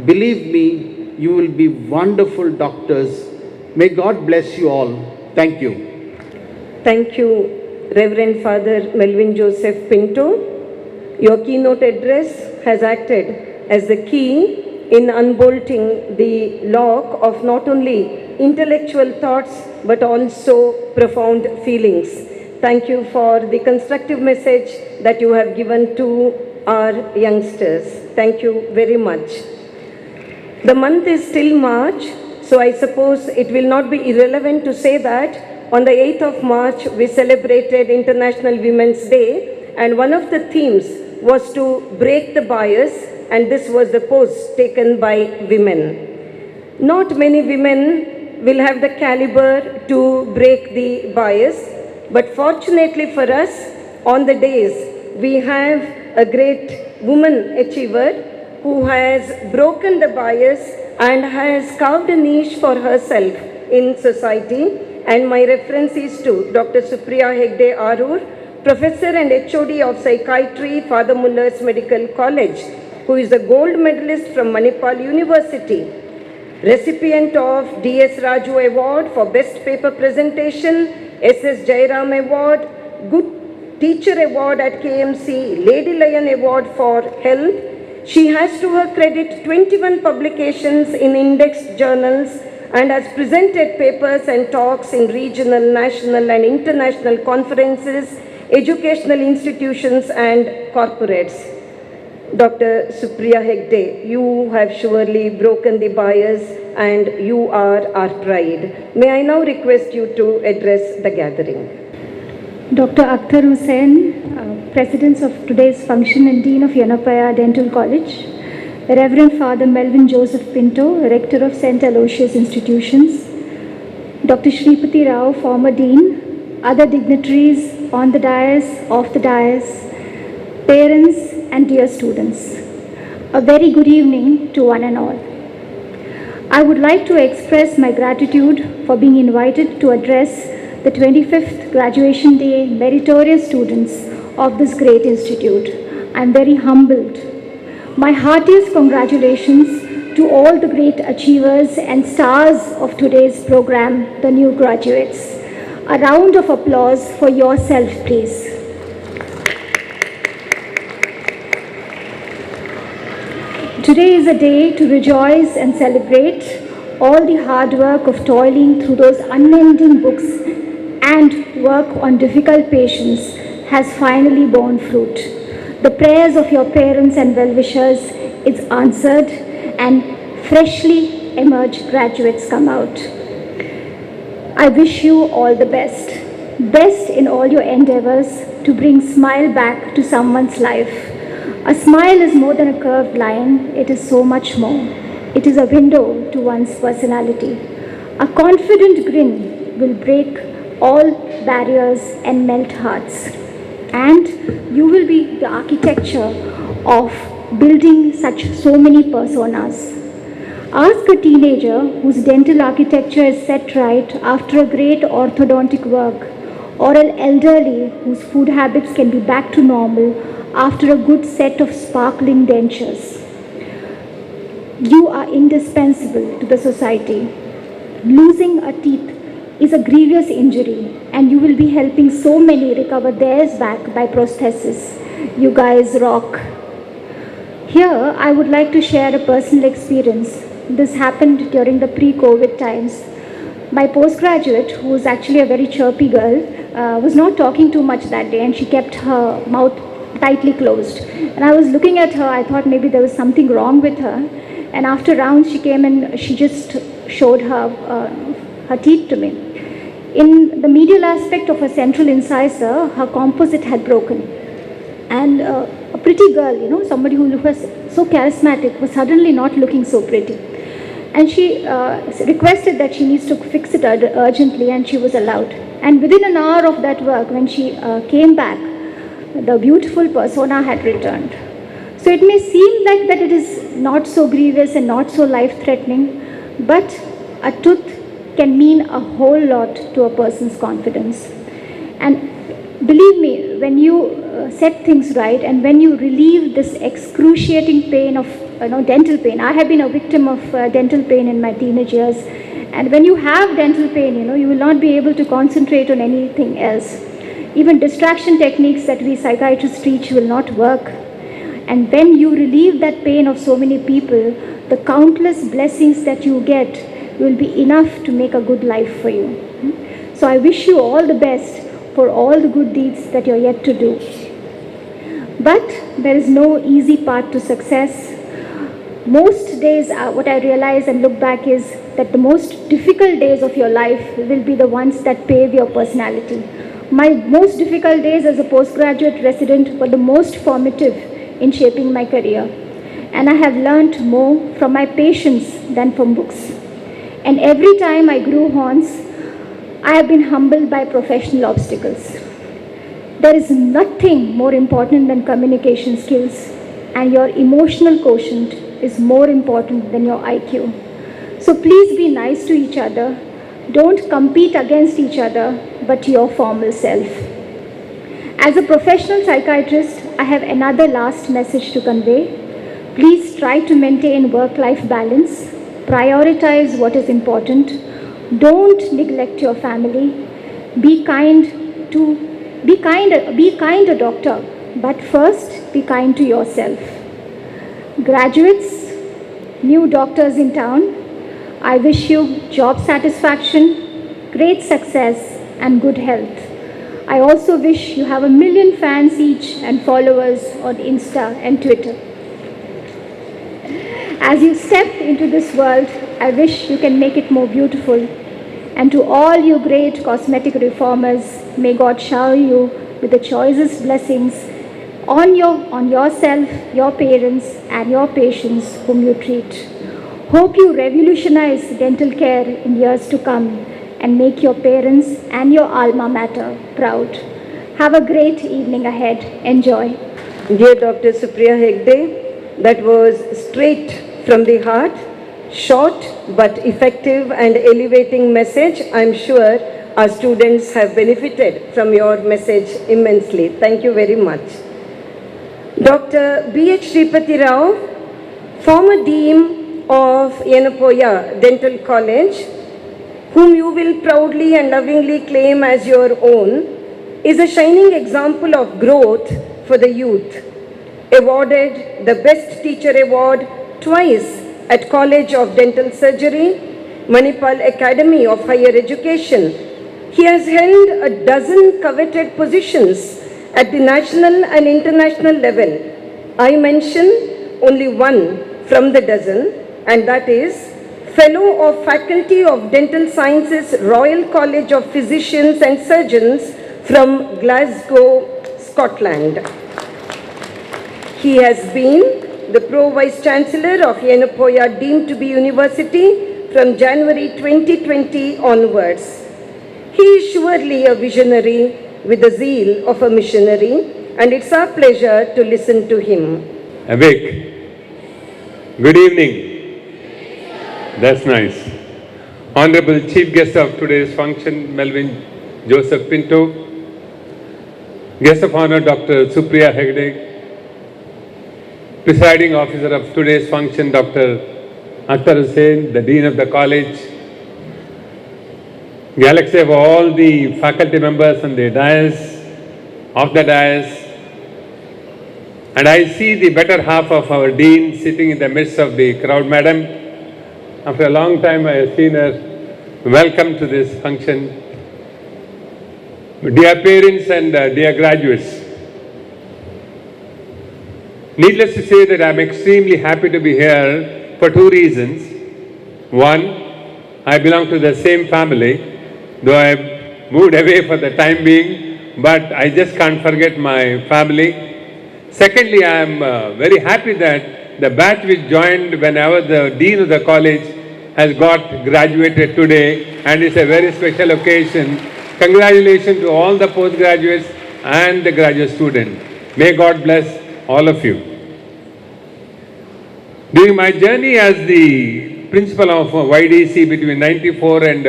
Believe me, you will be wonderful doctors. May God bless you all. Thank you. Thank you, Reverend Father Melvin Joseph Pinto. Your keynote address has acted as the key in unbolting the lock of not only intellectual thoughts but also profound feelings. Thank you for the constructive message that you have given to our youngsters. Thank you very much. The month is still March, so I suppose it will not be irrelevant to say that on the 8th of March we celebrated International Women's Day, and one of the themes was to break the bias, and this was the pose taken by women. Not many women will have the caliber to break the bias, but fortunately for us, on the days, we have a great woman achiever who has broken the bias and has carved a niche for herself in society. And my reference is to Dr. Supriya Hegde Arur, Professor and HOD of Psychiatry, Father Muller's Medical College, who is a gold medalist from Manipal University, recipient of D.S. Raju Award for Best Paper Presentation, S.S. Jairam Award, Good Teacher Award at KMC, Lady Lion Award for Health. She has to her credit 21 publications in indexed journals and has presented papers and talks in regional, national and international conferences, educational institutions and corporates. Dr. Supriya Hegde, you have surely broken the bias and you are our pride. May I now request you to address the gathering. Dr. Akhtar Hussain, President of today's function and Dean of Yenepoya Dental College, Reverend Father Melvin Joseph Pinto, Rector of St. Aloysius Institutions, Dr. Shripati Rao, former Dean, other dignitaries on the dais, off the dais, parents and dear students. A very good evening to one and all. I would like to express my gratitude for being invited to address the 25th Graduation Day meritorious students of this great institute. I am very humbled. My heartiest congratulations to all the great achievers and stars of today's program, the new graduates. A round of applause for yourself, please. Today is a day to rejoice and celebrate all the hard work of toiling through those unending books and work on difficult patients has finally borne fruit. The prayers of your parents and well-wishers is answered and freshly emerged graduates come out. I wish you all the best. Best in all your endeavors to bring smile back to someone's life. A smile is more than a curved line, it is so much more. It is a window to one's personality. A confident grin will break all barriers and melt hearts. And you will be the architecture of building so many personas. Ask a teenager whose dental architecture is set right after a great orthodontic work, or an elderly whose food habits can be back to normal after a good set of sparkling dentures. You are indispensable to the society. Losing a teeth is a grievous injury, and you will be helping so many recover theirs back by prosthesis. You guys rock. Here, I would like to share a personal experience. This happened during the pre-COVID times. My postgraduate, who was actually a very chirpy girl, was not talking too much that day, and she kept her mouth tightly closed. And I was looking at her, I thought maybe there was something wrong with her. And after rounds, she came and she just showed her teeth to me. In the medial aspect of her central incisor, her composite had broken. And a pretty girl, somebody who was so charismatic, was suddenly not looking so pretty. And she requested that she needs to fix it urgently, and she was allowed. And within an hour of that work, when she came back, the beautiful persona had returned. So it may seem like that it is not so grievous and not so life-threatening, but a tooth can mean a whole lot to a person's confidence. And believe me, when you set things right and when you relieve this excruciating pain of dental pain. I have been a victim of dental pain in my teenage years, and when you have dental pain, you will not be able to concentrate on anything else. Even distraction techniques that we psychiatrists teach will not work. And when you relieve that pain of so many people, the countless blessings that you get will be enough to make a good life for you. So I wish you all the best for all the good deeds that you're yet to do. But there is no easy path to success. Most days, what I realize and look back is that the most difficult days of your life will be the ones that pave your personality. My most difficult days as a postgraduate resident were the most formative in shaping my career. And I have learnt more from my patients than from books. And every time I grew horns, I have been humbled by professional obstacles. There is nothing more important than communication skills, and your emotional quotient is more important than your IQ. So please be nice to each other. Don't compete against each other, but your formal self. As a professional psychiatrist, I have another last message to convey. Please try to maintain work-life balance. Prioritize what is important. Don't neglect your family. Be kind a doctor, but first be kind to yourself. Graduates, new doctors in town, I wish you job satisfaction, great success, and good health. I also wish you have 1 million fans each and followers on Insta and Twitter. As you step into this world, I wish you can make it more beautiful. And to all you great cosmetic reformers, may God shower you with the choicest blessings on yourself, your parents, and your patients whom you treat. Hope you revolutionize dental care in years to come and make your parents and your alma mater proud. Have a great evening ahead. Enjoy. Dear Dr. Supriya Hegde, that was straight from the heart, short but effective and elevating message. I'm sure our students have benefited from your message immensely. Thank you very much. Dr. B.H. Shripati Rao, former Dean of Yenepoya Dental College, whom you will proudly and lovingly claim as your own, is a shining example of growth for the youth. Awarded the Best Teacher Award twice at College of Dental Surgery, Manipal Academy of Higher Education, he has held a dozen coveted positions at the national and international level. I mention only one from the dozen, and that is Fellow of Faculty of Dental Sciences, Royal College of Physicians and Surgeons from Glasgow, Scotland. He has been the Pro-Vice Chancellor of Yenepoya deemed to be University from January 2020 onwards. He is surely a visionary with the zeal of a missionary, and it's our pleasure to listen to him. Awake. Good evening. That's nice. Honorable Chief Guest of today's function, Melvin Joseph Pinto. Guest of Honor, Dr. Supriya Hegde. Presiding Officer of today's function, Dr. Akhtar Hussain, the Dean of the College. Galaxy of all the faculty members on the dais, of the dais, And I see the better half of our Dean sitting in the midst of the crowd. Madam, after a long time I have seen her. Welcome to this function. Dear parents and dear graduates, needless to say that I am extremely happy to be here for two reasons. One, I belong to the same family, though I have moved away for the time being, but I just can't forget my family. Secondly, I am very happy that the batch which joined when I was the Dean of the college has got graduated today, and it's a very special occasion. Congratulations to all the postgraduates and the graduate students. May God bless all of you. During my journey as the principal of YDC between 94 and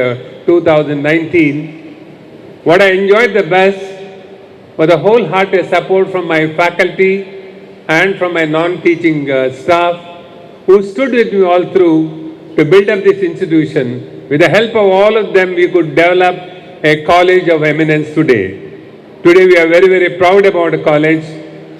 2019, what I enjoyed the best was the wholehearted support from my faculty and from my non-teaching staff who stood with me all through to build up this institution. With the help of all of them, we could develop a college of eminence today. Today we are very, very proud about the college,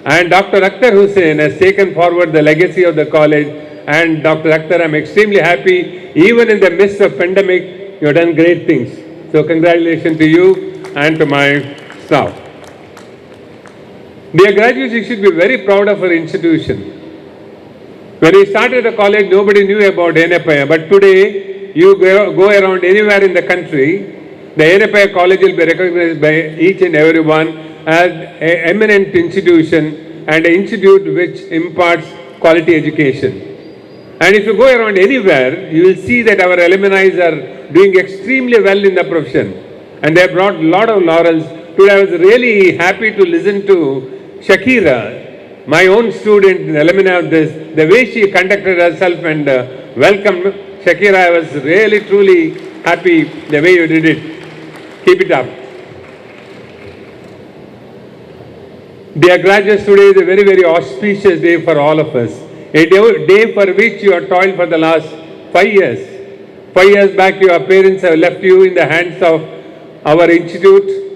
and Dr. Akhtar Hussain has taken forward the legacy of the college. And Dr. Akhtar, I'm extremely happy, even in the midst of pandemic, you have done great things. So congratulations to you and to my staff. Dear graduates, you should be very proud of our institution. When we started the college, nobody knew about Yenepoya, but today you go around anywhere in the country, the Yenepoya College will be recognized by each and everyone as an eminent institution and an institute which imparts quality education. And if you go around anywhere, you will see that our alumni are doing extremely well in the profession, and they have brought a lot of laurels. Today I was really happy to listen to Shakira, my own student, alumni of this, the way she conducted herself and welcomed Shakira. I was really truly happy the way you did it. Keep it up. Dear graduates, today is a very, very auspicious day for all of us. A day for which you have toiled for the last 5 years. 5 years back, your parents have left you in the hands of our institute.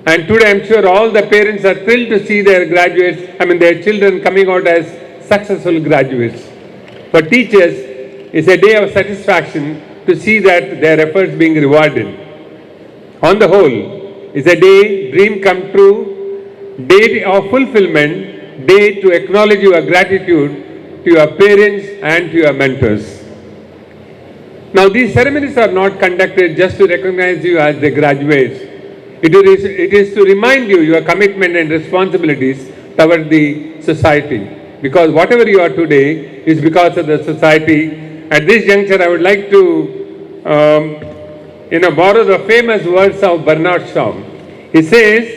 And today, I'm sure all the parents are thrilled to see their graduates, their children coming out as successful graduates. For teachers, it's a day of satisfaction to see that their efforts being rewarded. On the whole, it's a day, dream come true, day of fulfillment, day to acknowledge your gratitude to your parents and to your mentors. Now, these ceremonies are not conducted just to recognize you as the graduates. It is to remind you your commitment and responsibilities toward the society. Because whatever you are today is because of the society. At this juncture, I would like to borrow the famous words of Bernard Shaw. He says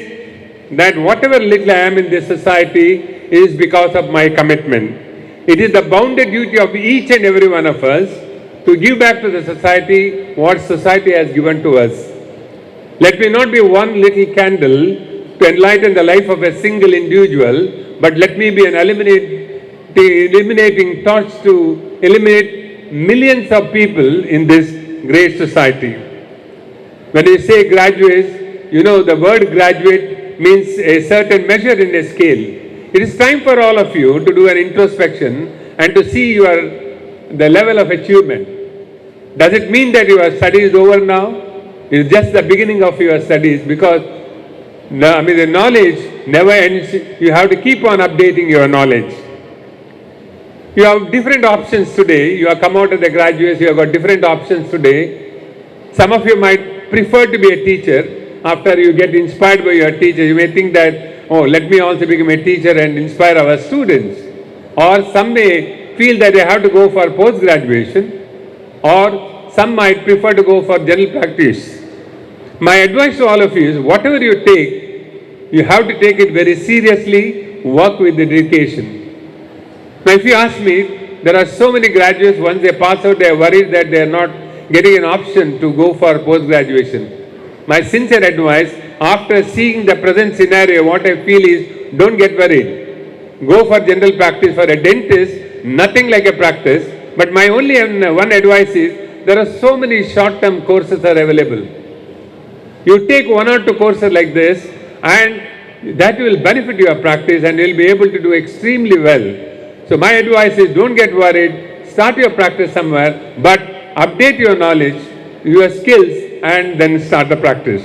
that whatever little I am in this society is because of my commitment. It is the bounden duty of each and every one of us to give back to the society what society has given to us. Let me not be one little candle to enlighten the life of a single individual, but let me be an illuminating torch to illuminate millions of people in this great society. When we say graduates, the word graduate means a certain measure in a scale. It is time for all of you to do an introspection and to see the level of achievement. Does it mean that your study is over now? It's just the beginning of your studies, because the knowledge never ends. You have to keep on updating your knowledge. You have different options today. You have come out of the graduates, you have got different options today. Some of you might prefer to be a teacher. After you get inspired by your teacher, you may think that, let me also become a teacher and inspire our students. Or some may feel that they have to go for post-graduation, or some might prefer to go for general practice. My advice to all of you is, whatever you take, you have to take it very seriously, work with the dedication. Now, if you ask me, there are so many graduates, once they pass out, they are worried that they are not getting an option to go for post-graduation. My sincere advice, after seeing the present scenario, what I feel is, don't get worried. Go for general practice. For a dentist, nothing like a practice. But my only one advice is, there are so many short-term courses are available. You take 1 or 2 courses like this, and that will benefit your practice and you'll be able to do extremely well. So my advice is don't get worried, start your practice somewhere, but update your knowledge, your skills, and then start the practice.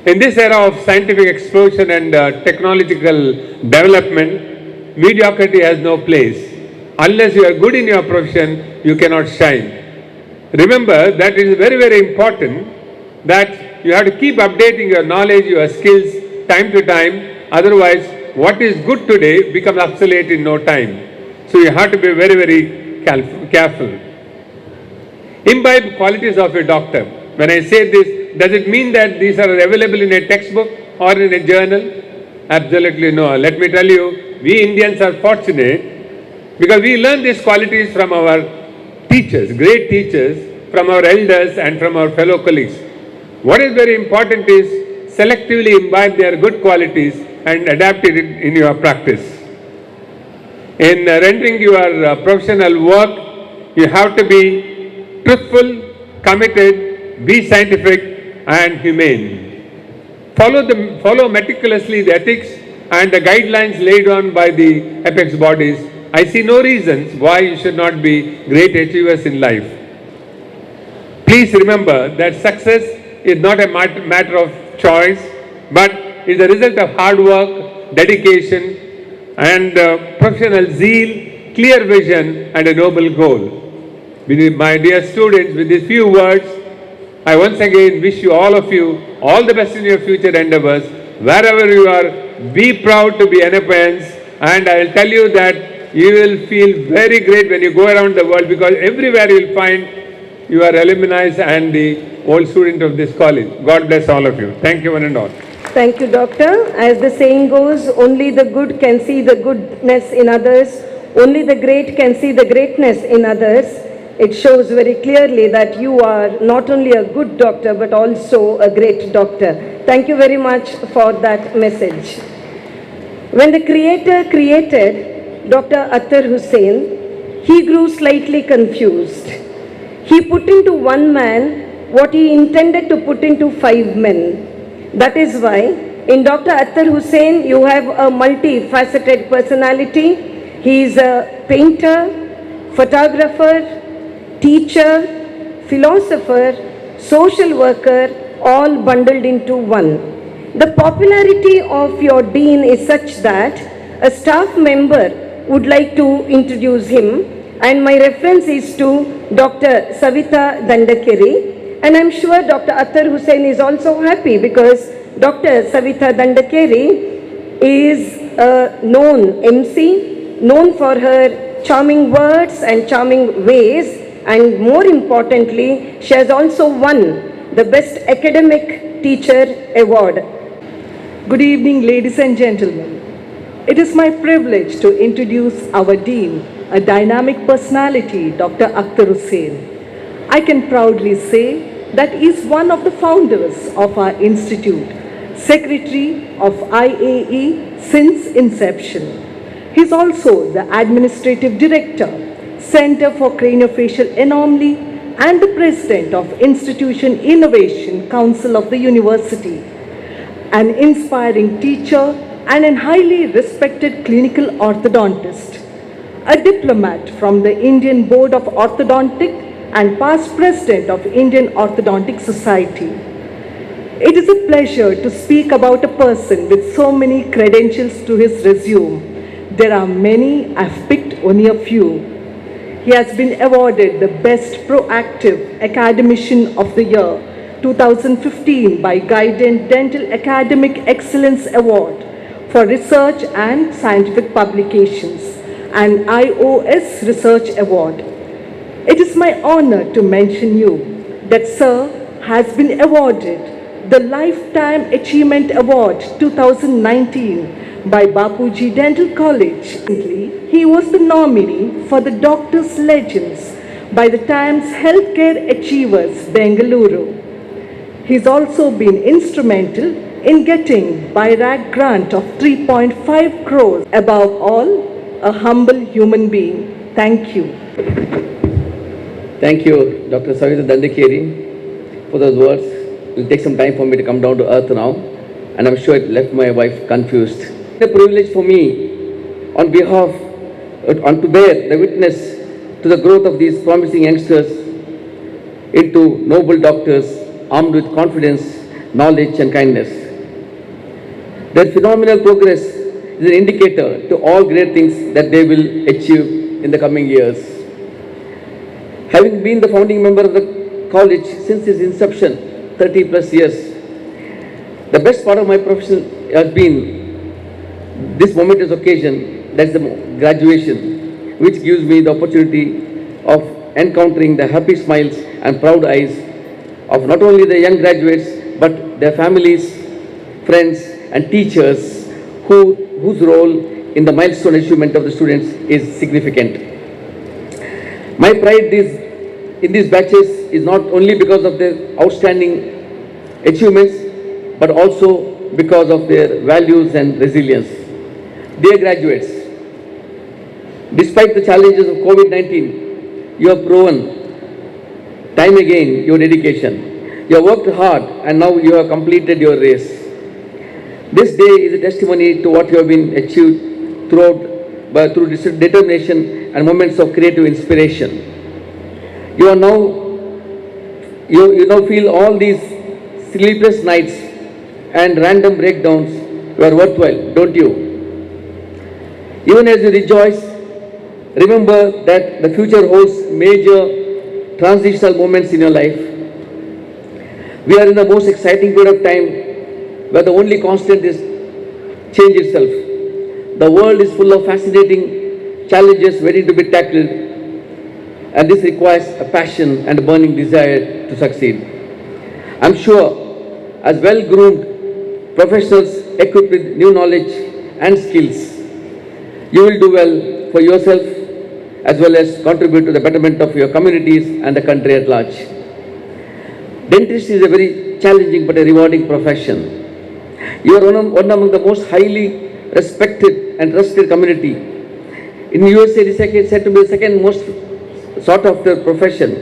In this era of scientific explosion and technological development, mediocrity has no place. Unless you are good in your profession, you cannot shine. Remember that it is very, very important that you have to keep updating your knowledge, your skills time to time. Otherwise, what is good today becomes obsolete in no time. So you have to be very, very careful. Imbibe qualities of a doctor. When I say this, does it mean that these are available in a textbook or in a journal? Absolutely no. Let me tell you, we Indians are fortunate because we learn these qualities from our teachers, great teachers, from our elders and from our fellow colleagues. What is very important is selectively imbibe their good qualities and adapt it in your practice. In rendering your professional work, you have to be truthful, committed, be scientific and humane. Follow meticulously the ethics and the guidelines laid down by the apex bodies. I see no reasons why you should not be great achievers in life. Please remember that success is not a matter of choice, but is a result of hard work, dedication, and professional zeal, clear vision, and a noble goal. My dear students, with these few words, I once again wish you all the best in your future endeavors. Wherever you are, be proud to be Yenepoyans, and I will tell you that you will feel very great when you go around the world because everywhere you will find your alumni and the old student of this college. God bless all of you. Thank you one and all. Thank you, Doctor. As the saying goes, only the good can see the goodness in others. Only the great can see the greatness in others. It shows very clearly that you are not only a good doctor, but also a great doctor. Thank you very much for that message. When the Creator created Dr. Akhtar Hussain, he grew slightly confused. He put into one man what he intended to put into 5 men. That is why in Dr. Akhtar Hussain, you have a multifaceted personality. He is a painter, photographer, teacher, philosopher, social worker, all bundled into one. The popularity of your dean is such that a staff member would like to introduce him, and my reference is to Dr. Savitha Dandakeri. And I'm sure Dr. Akhtar Hussain is also happy because Dr. Savitha Dandakeri is a known MC, known for her charming words and charming ways, and more importantly, she has also won the Best Academic Teacher Award. Good evening, ladies and gentlemen. It is my privilege to introduce our Dean, a dynamic personality, Dr. Akhtar Hussain. I can proudly say that he is one of the founders of our institute, Secretary of IAE since inception. He is also the Administrative Director, Center for Craniofacial Anomaly, and the President of Institution Innovation Council of the University. An inspiring teacher and a highly respected clinical orthodontist. A diplomat from the Indian Board of Orthodontic and past president of Indian Orthodontic Society. It is a pleasure to speak about a person with so many credentials to his resume. There are many, I've picked only a few. He has been awarded the Best Proactive Academician of the Year 2015 by Guidant Dental Academic Excellence Award for Research and Scientific Publications and iOS Research Award. It is my honor to mention you that Sir has been awarded the Lifetime Achievement Award 2019 by Bapuji Dental College. He was the nominee for the Doctors Legends by the Times Healthcare Achievers, Bengaluru. He's also been instrumental in getting BIRAC grant of 3.5 crores. Above all, a humble human being. Thank you. Thank you, Dr. Savitha Dandakeri, for those words. It will take some time for me to come down to earth now. and I'm sure it left my wife confused. It's a privilege for me on behalf to bear the witness to the growth of these promising youngsters into noble doctors armed with confidence, knowledge and kindness. Their phenomenal progress is an indicator to all great things that they will achieve in the coming years. Having been the founding member of the college since its inception, 30 plus years, the best part of my profession has been this momentous occasion, that's the graduation, which gives me the opportunity of encountering the happy smiles and proud eyes of not only the young graduates, but their families, friends and teachers whose role in the milestone achievement of the students is significant. My pride in these batches is not only because of their outstanding achievements, but also because of their values and resilience. Dear graduates, despite the challenges of COVID-19, you have proven time again your dedication. You have worked hard and now you have completed your race. This day is a testimony to what you have been achieved through determination and moments of creative inspiration. You now feel all these sleepless nights and random breakdowns were worthwhile, don't you? Even as you rejoice, remember that the future holds major transitional moments in your life. We are in the most exciting period of time where the only constant is change itself. The world is full of fascinating challenges waiting to be tackled, and this requires a passion and a burning desire to succeed. I'm sure, as well-groomed professionals equipped with new knowledge and skills, you will do well for yourself as well as contribute to the betterment of your communities and the country at large. Dentistry is a very challenging but a rewarding profession. You are one among the most highly respected and trusted community. In the USA, it is said to be the second most sought after profession.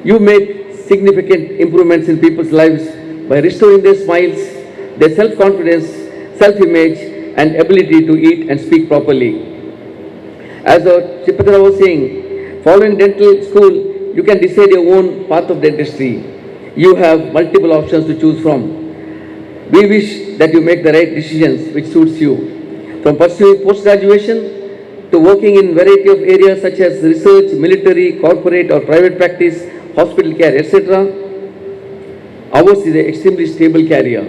You make significant improvements in people's lives by restoring their smiles, their self-confidence, self-image, and ability to eat and speak properly. As Chipatra was saying, following dental school, you can decide your own path of dentistry. You have multiple options to choose from. We wish that you make the right decisions which suits you. From pursuing post-graduation to working in variety of areas such as research, military, corporate or private practice, hospital care, etc. Ours is an extremely stable career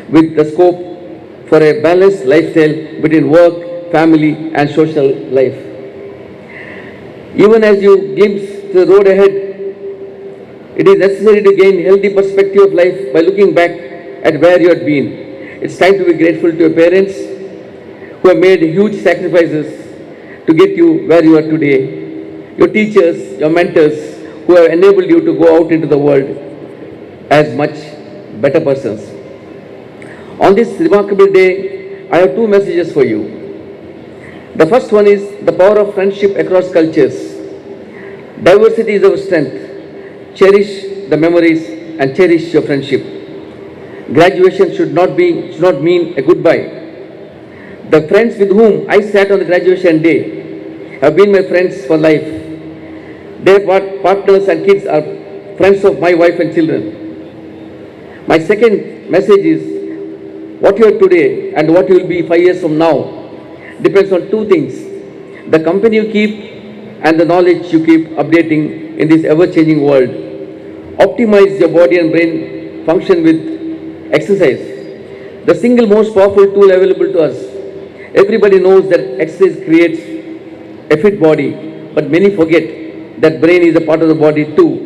with the scope for a balanced lifestyle between work, family and social life. Even as you glimpse the road ahead, it is necessary to gain healthy perspective of life by looking back at where you had been. It's time to be grateful to your parents who have made huge sacrifices to get you where you are today. Your teachers, your mentors who have enabled you to go out into the world as much better persons. On this remarkable day, I have two messages for you. The first one is the power of friendship across cultures. Diversity is our strength. Cherish the memories and cherish your friendship. Graduation should not mean a goodbye. The friends with whom I sat on the graduation day have been my friends for life. Their partners and kids are friends of my wife and children. My second message is, what you are today and what you will be 5 years from now depends on two things: the company you keep and the knowledge you keep updating in this ever-changing world. Optimize your body and brain function with exercise, the single most powerful tool available to us. Everybody knows that exercise creates a fit body, but many forget that brain is a part of the body too.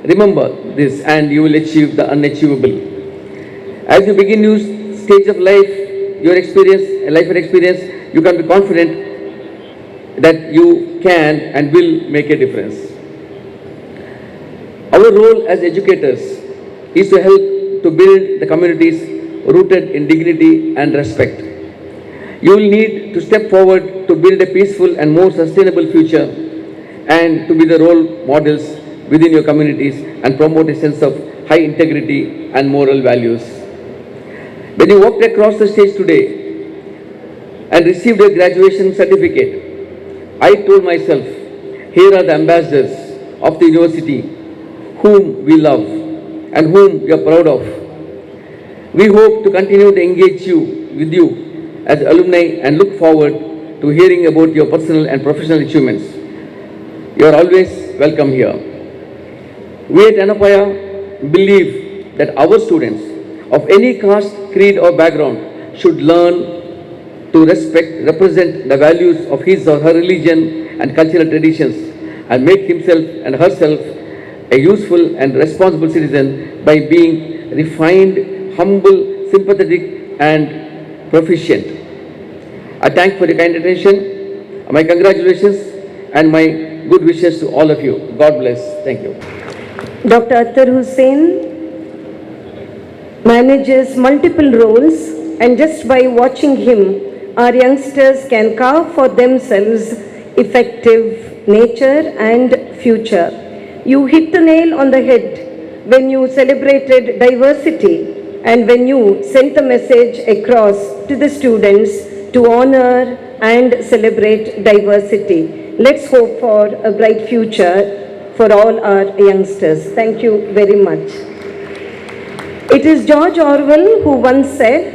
Remember this and you will achieve the unachievable. As you begin new stage of life, your life and experience, you can be confident that you can and will make a difference. Our role as educators is to help to build the communities rooted in dignity and respect. You will need to step forward to build a peaceful and more sustainable future and to be the role models within your communities and promote a sense of high integrity and moral values. When you walked across the stage today and received your graduation certificate, I told myself, here are the ambassadors of the university whom we love and whom we are proud of. We hope to continue to engage with you as alumni and look forward to hearing about your personal and professional achievements. You are always welcome here. We at Yenepoya believe that our students of any caste, creed or background should learn to represent the values of his or her religion and cultural traditions and make himself and herself a useful and responsible citizen by being refined, humble, sympathetic and proficient. I thank for your kind attention, my congratulations and my good wishes to all of you. God bless. Thank you. Dr. Akhtar Hussain manages multiple roles, and just by watching him, our youngsters can carve for themselves effective nature and future. You hit the nail on the head when you celebrated diversity and when you sent the message across to the students to honor and celebrate diversity. Let's hope for a bright future for all our youngsters. Thank you very much. It is George Orwell who once said,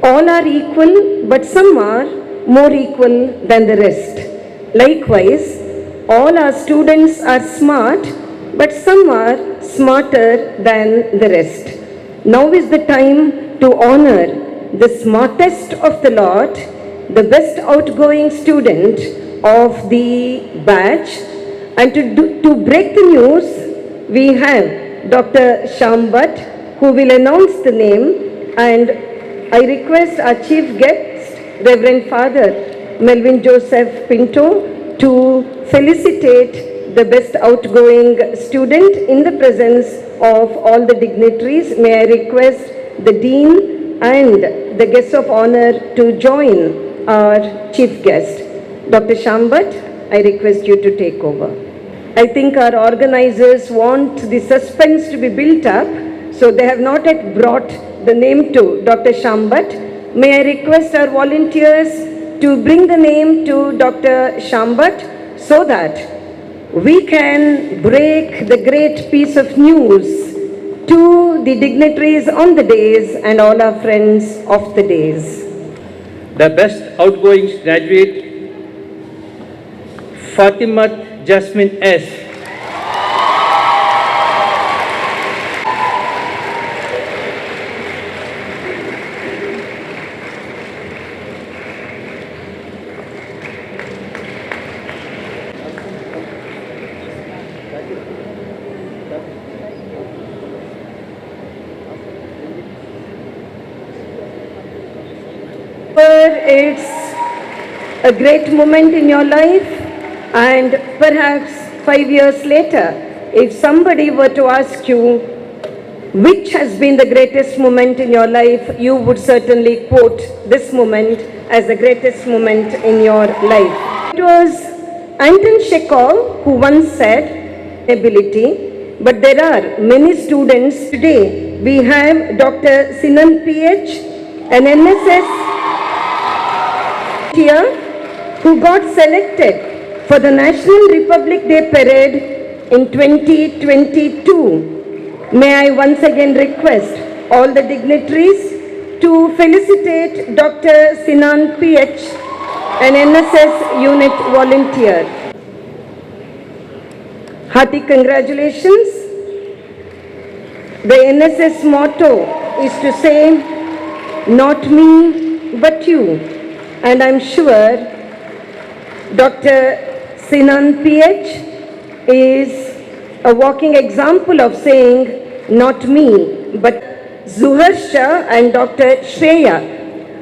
all are equal, but some are more equal than the rest. Likewise, all our students are smart, but some are smarter than the rest. Now is the time to honor the smartest of the lot, the best outgoing student of the batch. And to break the news, we have Dr. Shambat, who will announce the name, and I request our chief guest, Reverend Father Melvin Joseph Pinto, to felicitate the best outgoing student in the presence of all the dignitaries. May I request the Dean and the guests of honor to join our chief guest. Dr. Shambat, I request you to take over. I think our organizers want the suspense to be built up, so they have not yet brought the name to Dr. Shambat. May I request our volunteers to bring the name to Dr. Shambat so that we can break the great piece of news to the dignitaries on the days and all our friends of the days. The best outgoing graduate, Fatimat Jasmine S. It's a great moment in your life, and perhaps 5 years later, if somebody were to ask you which has been the greatest moment in your life, you would certainly quote this moment as the greatest moment in your life. It was Anton Chekhov who once said, ability, but there are many students today. We have Dr. Sinan PH, an NSS who got selected for the National Republic Day Parade in 2022. May I once again request all the dignitaries to felicitate Dr. Sinan PH, an NSS unit volunteer. Hearty congratulations. The NSS motto is to say, not me, but you. And I'm sure Dr. Sinan PH is a walking example of saying, not me, but Zuharsha and Dr. Shreya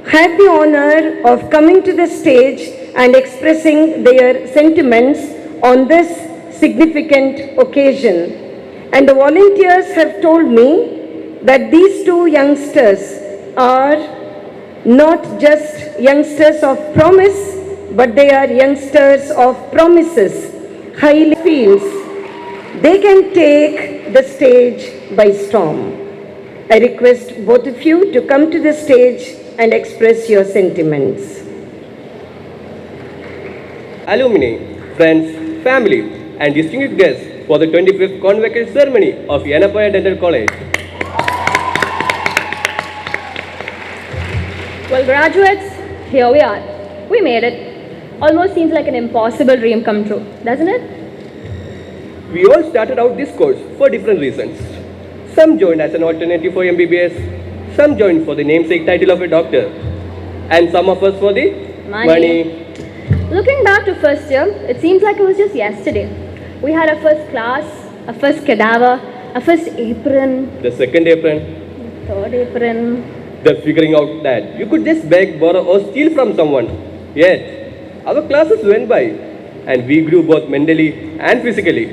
had the honor of coming to the stage and expressing their sentiments on this significant occasion. And the volunteers have told me that these two youngsters are not just youngsters of promise, but they are youngsters of promises, highly feels they can take the stage by storm. I request both of you to come to the stage and express your sentiments. Alumni, friends, family, and distinguished guests for the 25th convocation ceremony of Yenepoya Dental College. Well, graduates, here we are. We made it. Almost seems like an impossible dream come true, doesn't it? We all started out this course for different reasons. Some joined as an alternative for MBBS, some joined for the namesake title of a doctor, and some of us for the money. Looking back to first year, it seems like it was just yesterday. We had our first class, our first cadaver, our first apron, The second apron, third apron. the figuring out that you could just beg, borrow, or steal from someone. Yet, our classes went by, and we grew both mentally and physically.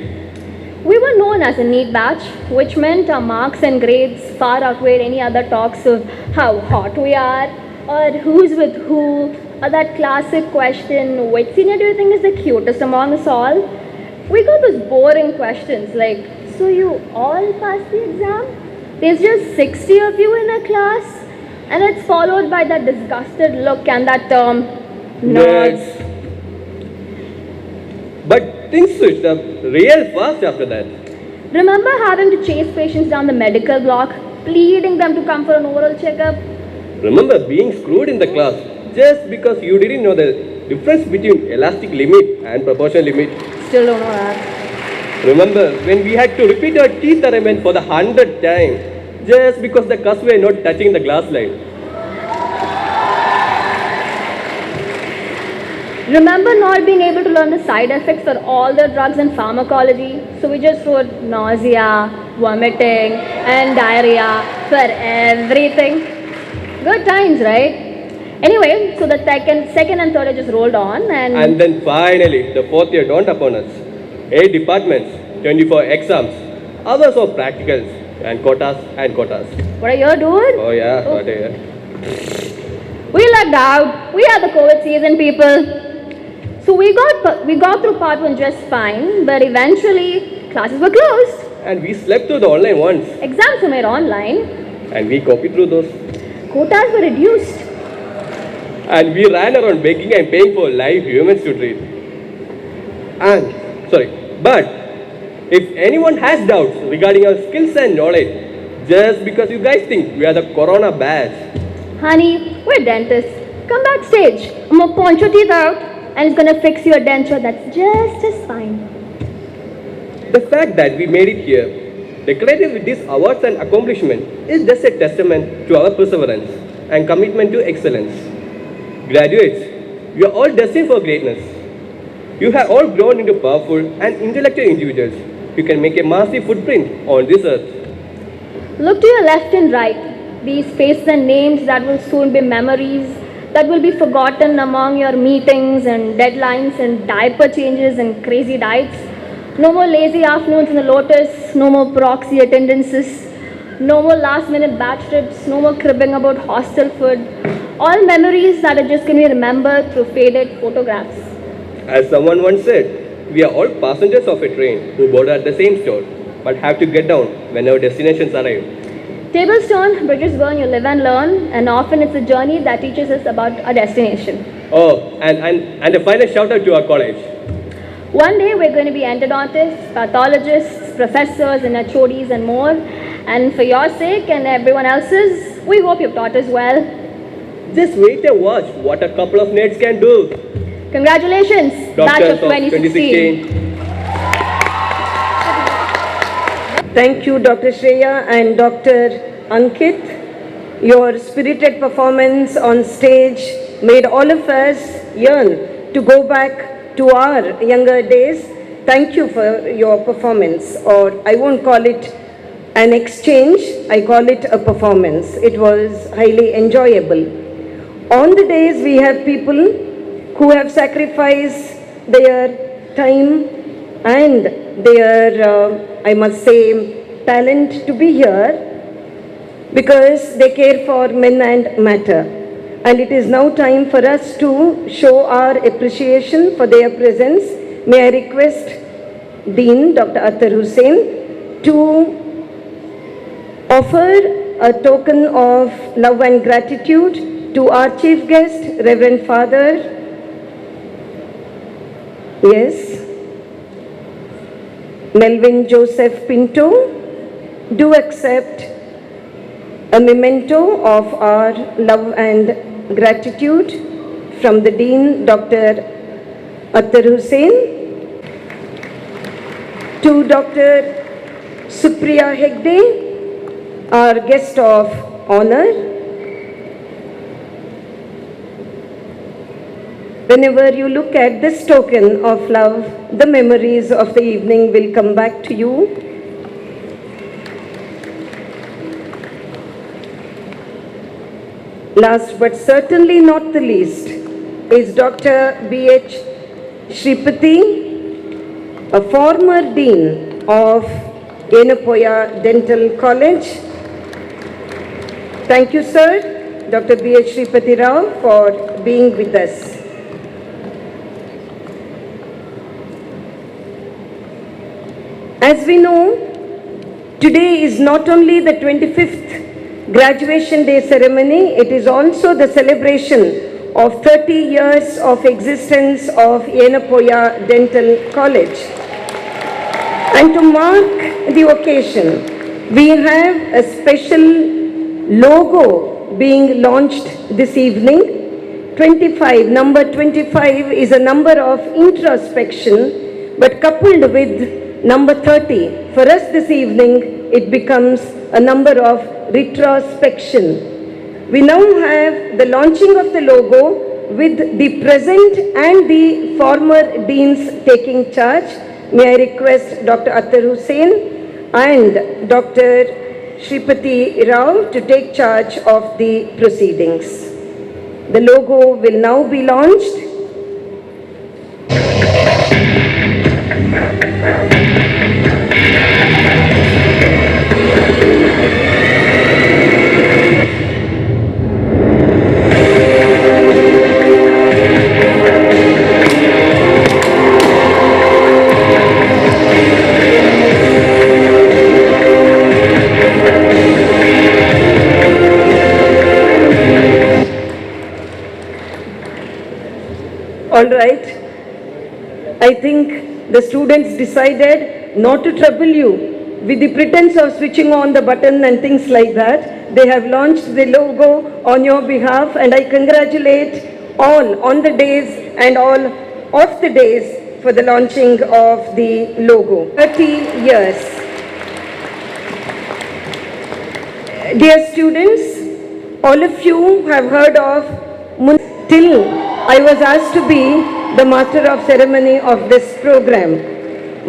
We were known as a neat batch, which meant our marks and grades far outweighed any other talks of how hot we are, or who's with who, or that classic question, which senior do you think is the cutest among us all? We got those boring questions like, so you all passed the exam? There's just 60 of you in a class? And it's followed by that disgusted look and that term, nerds. But things switched up real fast after that. Remember having to chase patients down the medical block, pleading them to come for an oral checkup? Remember being screwed in the class just because you didn't know the difference between elastic limit and proportion limit? Still don't know that. Remember when we had to repeat our teeth arrangement for the 100th time just because the cusps were not touching the glass line? Remember not being able to learn the side effects for all the drugs and pharmacology? So we just wrote nausea, vomiting, and diarrhea for everything. Good times, right? Anyway, so the second and third year just rolled on And then finally, the fourth year dawned upon us. 8 departments, 24 exams, hours of practicals, and quotas and quotas. What a year, dude? Oh yeah, what a year. We lucked out. We had the COVID season, people. So we got through part 1 just fine, but eventually classes were closed. And we slept through the online ones. Exams were made online. And we copied through those. Quotas were reduced. And we ran around begging and paying for live humans to treat. But if anyone has doubts regarding our skills and knowledge, just because you guys think we are the corona batch. Honey, we're dentists. Come backstage. I'm gonna punch your teeth out and it's gonna fix your denture that's just as fine. The fact that we made it here, decorated with these awards and accomplishment, is just a testament to our perseverance and commitment to excellence. Graduates, you are all destined for greatness. You have all grown into powerful and intellectual individuals who can make a massive footprint on this earth. Look to your left and right. These faces and names that will soon be memories, that will be forgotten among your meetings and deadlines and diaper changes and crazy diets. No more lazy afternoons in the Lotus, no more proxy attendances, no more last minute batch trips, no more cribbing about hostel food. All memories that are just going to be remembered through faded photographs. As someone once said, we are all passengers of a train who board at the same store, but have to get down when our destinations arrive. Tables turn, bridges burn, you live and learn, and often it's a journey that teaches us about our destination. Oh, and a final shout out to our college. One day we're going to be endodontists, pathologists, professors, and HODs and more. And for your sake and everyone else's, we hope you've taught us well. Just wait and watch what a couple of nerds can do. Congratulations, batch of 2016. Thank you, Dr. Shreya and Dr. Ankit. Your spirited performance on stage made all of us yearn to go back to our younger days. Thank you for your performance, or I won't call it an exchange, I call it a performance. It was highly enjoyable. On the days we have people who have sacrificed their time and their, I must say, talent to be here because they care for men and matter. And it is now time for us to show our appreciation for their presence. May I request Dean Dr. Akhtar Hussain to offer a token of love and gratitude to our chief guest, Reverend Father. Yes. Melvin Joseph Pinto, do accept a memento of our love and gratitude from the Dean, Dr. Akhtar Hussain. To Dr. Supriya Hegde, our guest of honor. Whenever you look at this token of love, the memories of the evening will come back to you. Last but certainly not the least is Dr. B.H. Shripati, a former dean of Yenepoya Dental College. Thank you, sir, Dr. B.H. Shripati Rao, for being with us. As we know, today is not only the 25th graduation day ceremony, it is also the celebration of 30 years of existence of Yenepoya Dental College. And to mark the occasion, we have a special logo being launched this evening. 25, number 25 is a number of introspection, but coupled with number 30, for us this evening, it becomes a number of retrospection. We now have the launching of the logo with the present and the former deans taking charge. May I request Dr. Akhtar Hussain and Dr. Shripati Rao to take charge of the proceedings. The logo will now be launched. All right. I think the students decided not to trouble you with the pretense of switching on the button and things like that. They have launched the logo on your behalf, and I congratulate all on the days and all of the days for the launching of the logo. 30 years. Dear students, all of you have heard of till I was asked to be the master of ceremony of this program.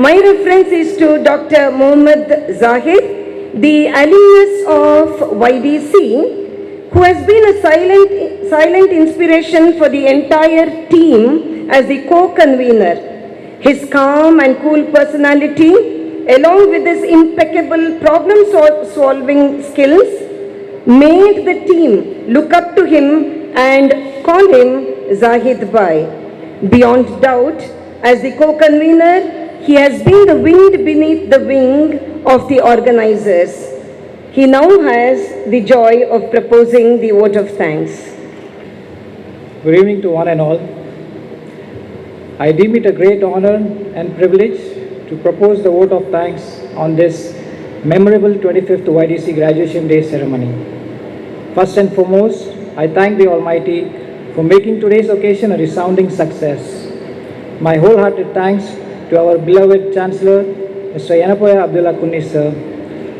My reference is to Dr. Mohammad Zahid, the alumnus of YDC, who has been a silent inspiration for the entire team as the co-convener. His calm and cool personality, along with his impeccable problem-solving skills, made the team look up to him and call him Zahid Bhai. Beyond doubt, as the co-convener, he has been the wind beneath the wing of the organizers. He now has the joy of proposing the vote of thanks. Good evening to one and all. I deem it a great honor and privilege to propose the vote of thanks on this memorable 25th YDC graduation day ceremony. First and foremost, I thank the Almighty for making today's occasion a resounding success. My wholehearted thanks to our beloved Chancellor, Mr. Yenepoya Abdullah Kunni sir,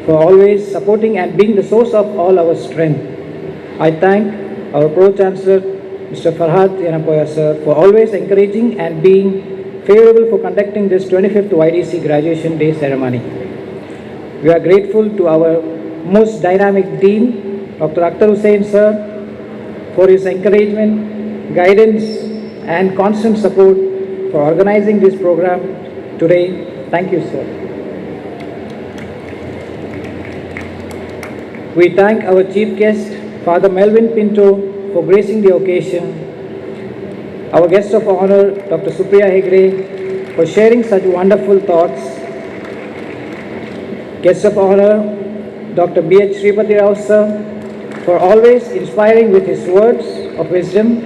for always supporting and being the source of all our strength. I thank our Pro-Chancellor, Mr. Farhat Yenepoya sir, for always encouraging and being favorable for conducting this 25th YDC graduation day ceremony. We are grateful to our most dynamic Dean, Dr. Akhtar Hussain sir, for his encouragement, guidance and constant support for organizing this program today. Thank you, sir. We thank our chief guest, Father Melvin Pinto, for gracing the occasion. Our guest of honor, Dr. Supriya Hegde, for sharing such wonderful thoughts. Guest of honor, Dr. B.H. Sripati Rao sir, for always inspiring with his words of wisdom.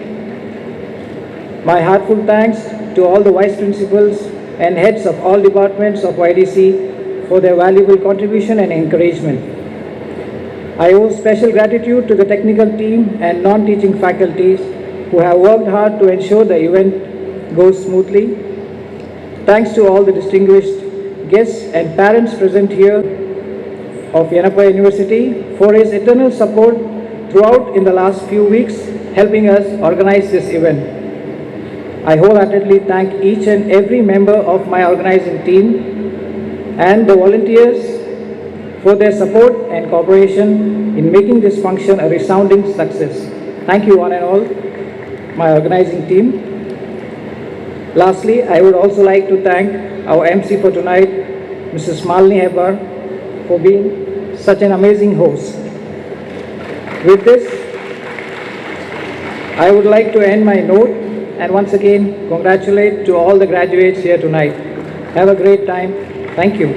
My heartfelt thanks to all the vice principals and heads of all departments of YDC for their valuable contribution and encouragement. I owe special gratitude to the technical team and non-teaching faculties who have worked hard to ensure the event goes smoothly. Thanks to all the distinguished guests and parents present here of Yenepoya University for his eternal support throughout in the last few weeks, helping us organize this event. I wholeheartedly thank each and every member of my organizing team and the volunteers for their support and cooperation in making this function a resounding success. Thank you one and all, my organizing team. Lastly, I would also like to thank our MC for tonight, Mrs. Malini Hebar, for being such an amazing host. With this, I would like to end my note and once again congratulate to all the graduates here tonight. Have a great time. Thank you.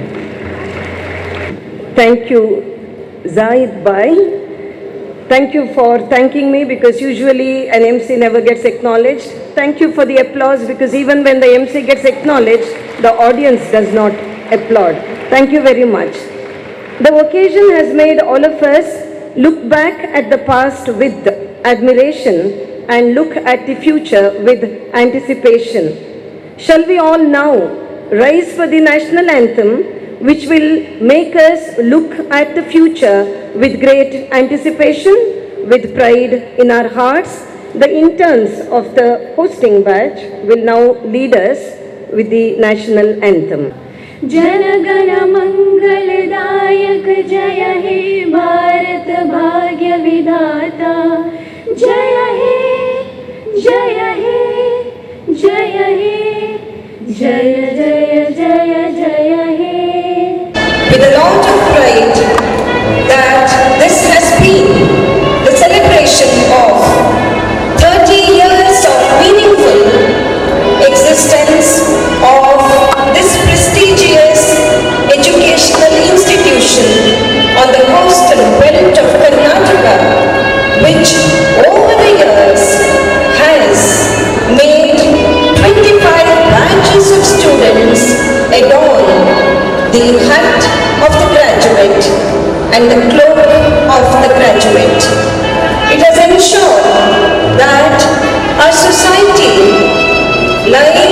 Thank you, Zaid Bhai. Thank you for thanking me, because usually an MC never gets acknowledged. Thank you for the applause, because even when the MC gets acknowledged, the audience does not applaud. Thank you very much. The occasion has made all of us look back at the past with admiration and look at the future with anticipation. Shall we all now rise for the national anthem, which will make us look at the future with great anticipation, with pride in our hearts. The interns of the hosting batch will now lead us with the national anthem. जनगण मंगलदायक जय हे भारत भाग्य विधाता जय हे जय हे जय हे जय जय जय जय हे. With a lot of pride that this has been the celebration of 30 years of meaningful existence of this prestigious educational institution on the coastal belt of Karnataka, which over the years has made 25 batches of students adorn the hat of the graduate and the cloak of the graduate. It has ensured that our society lies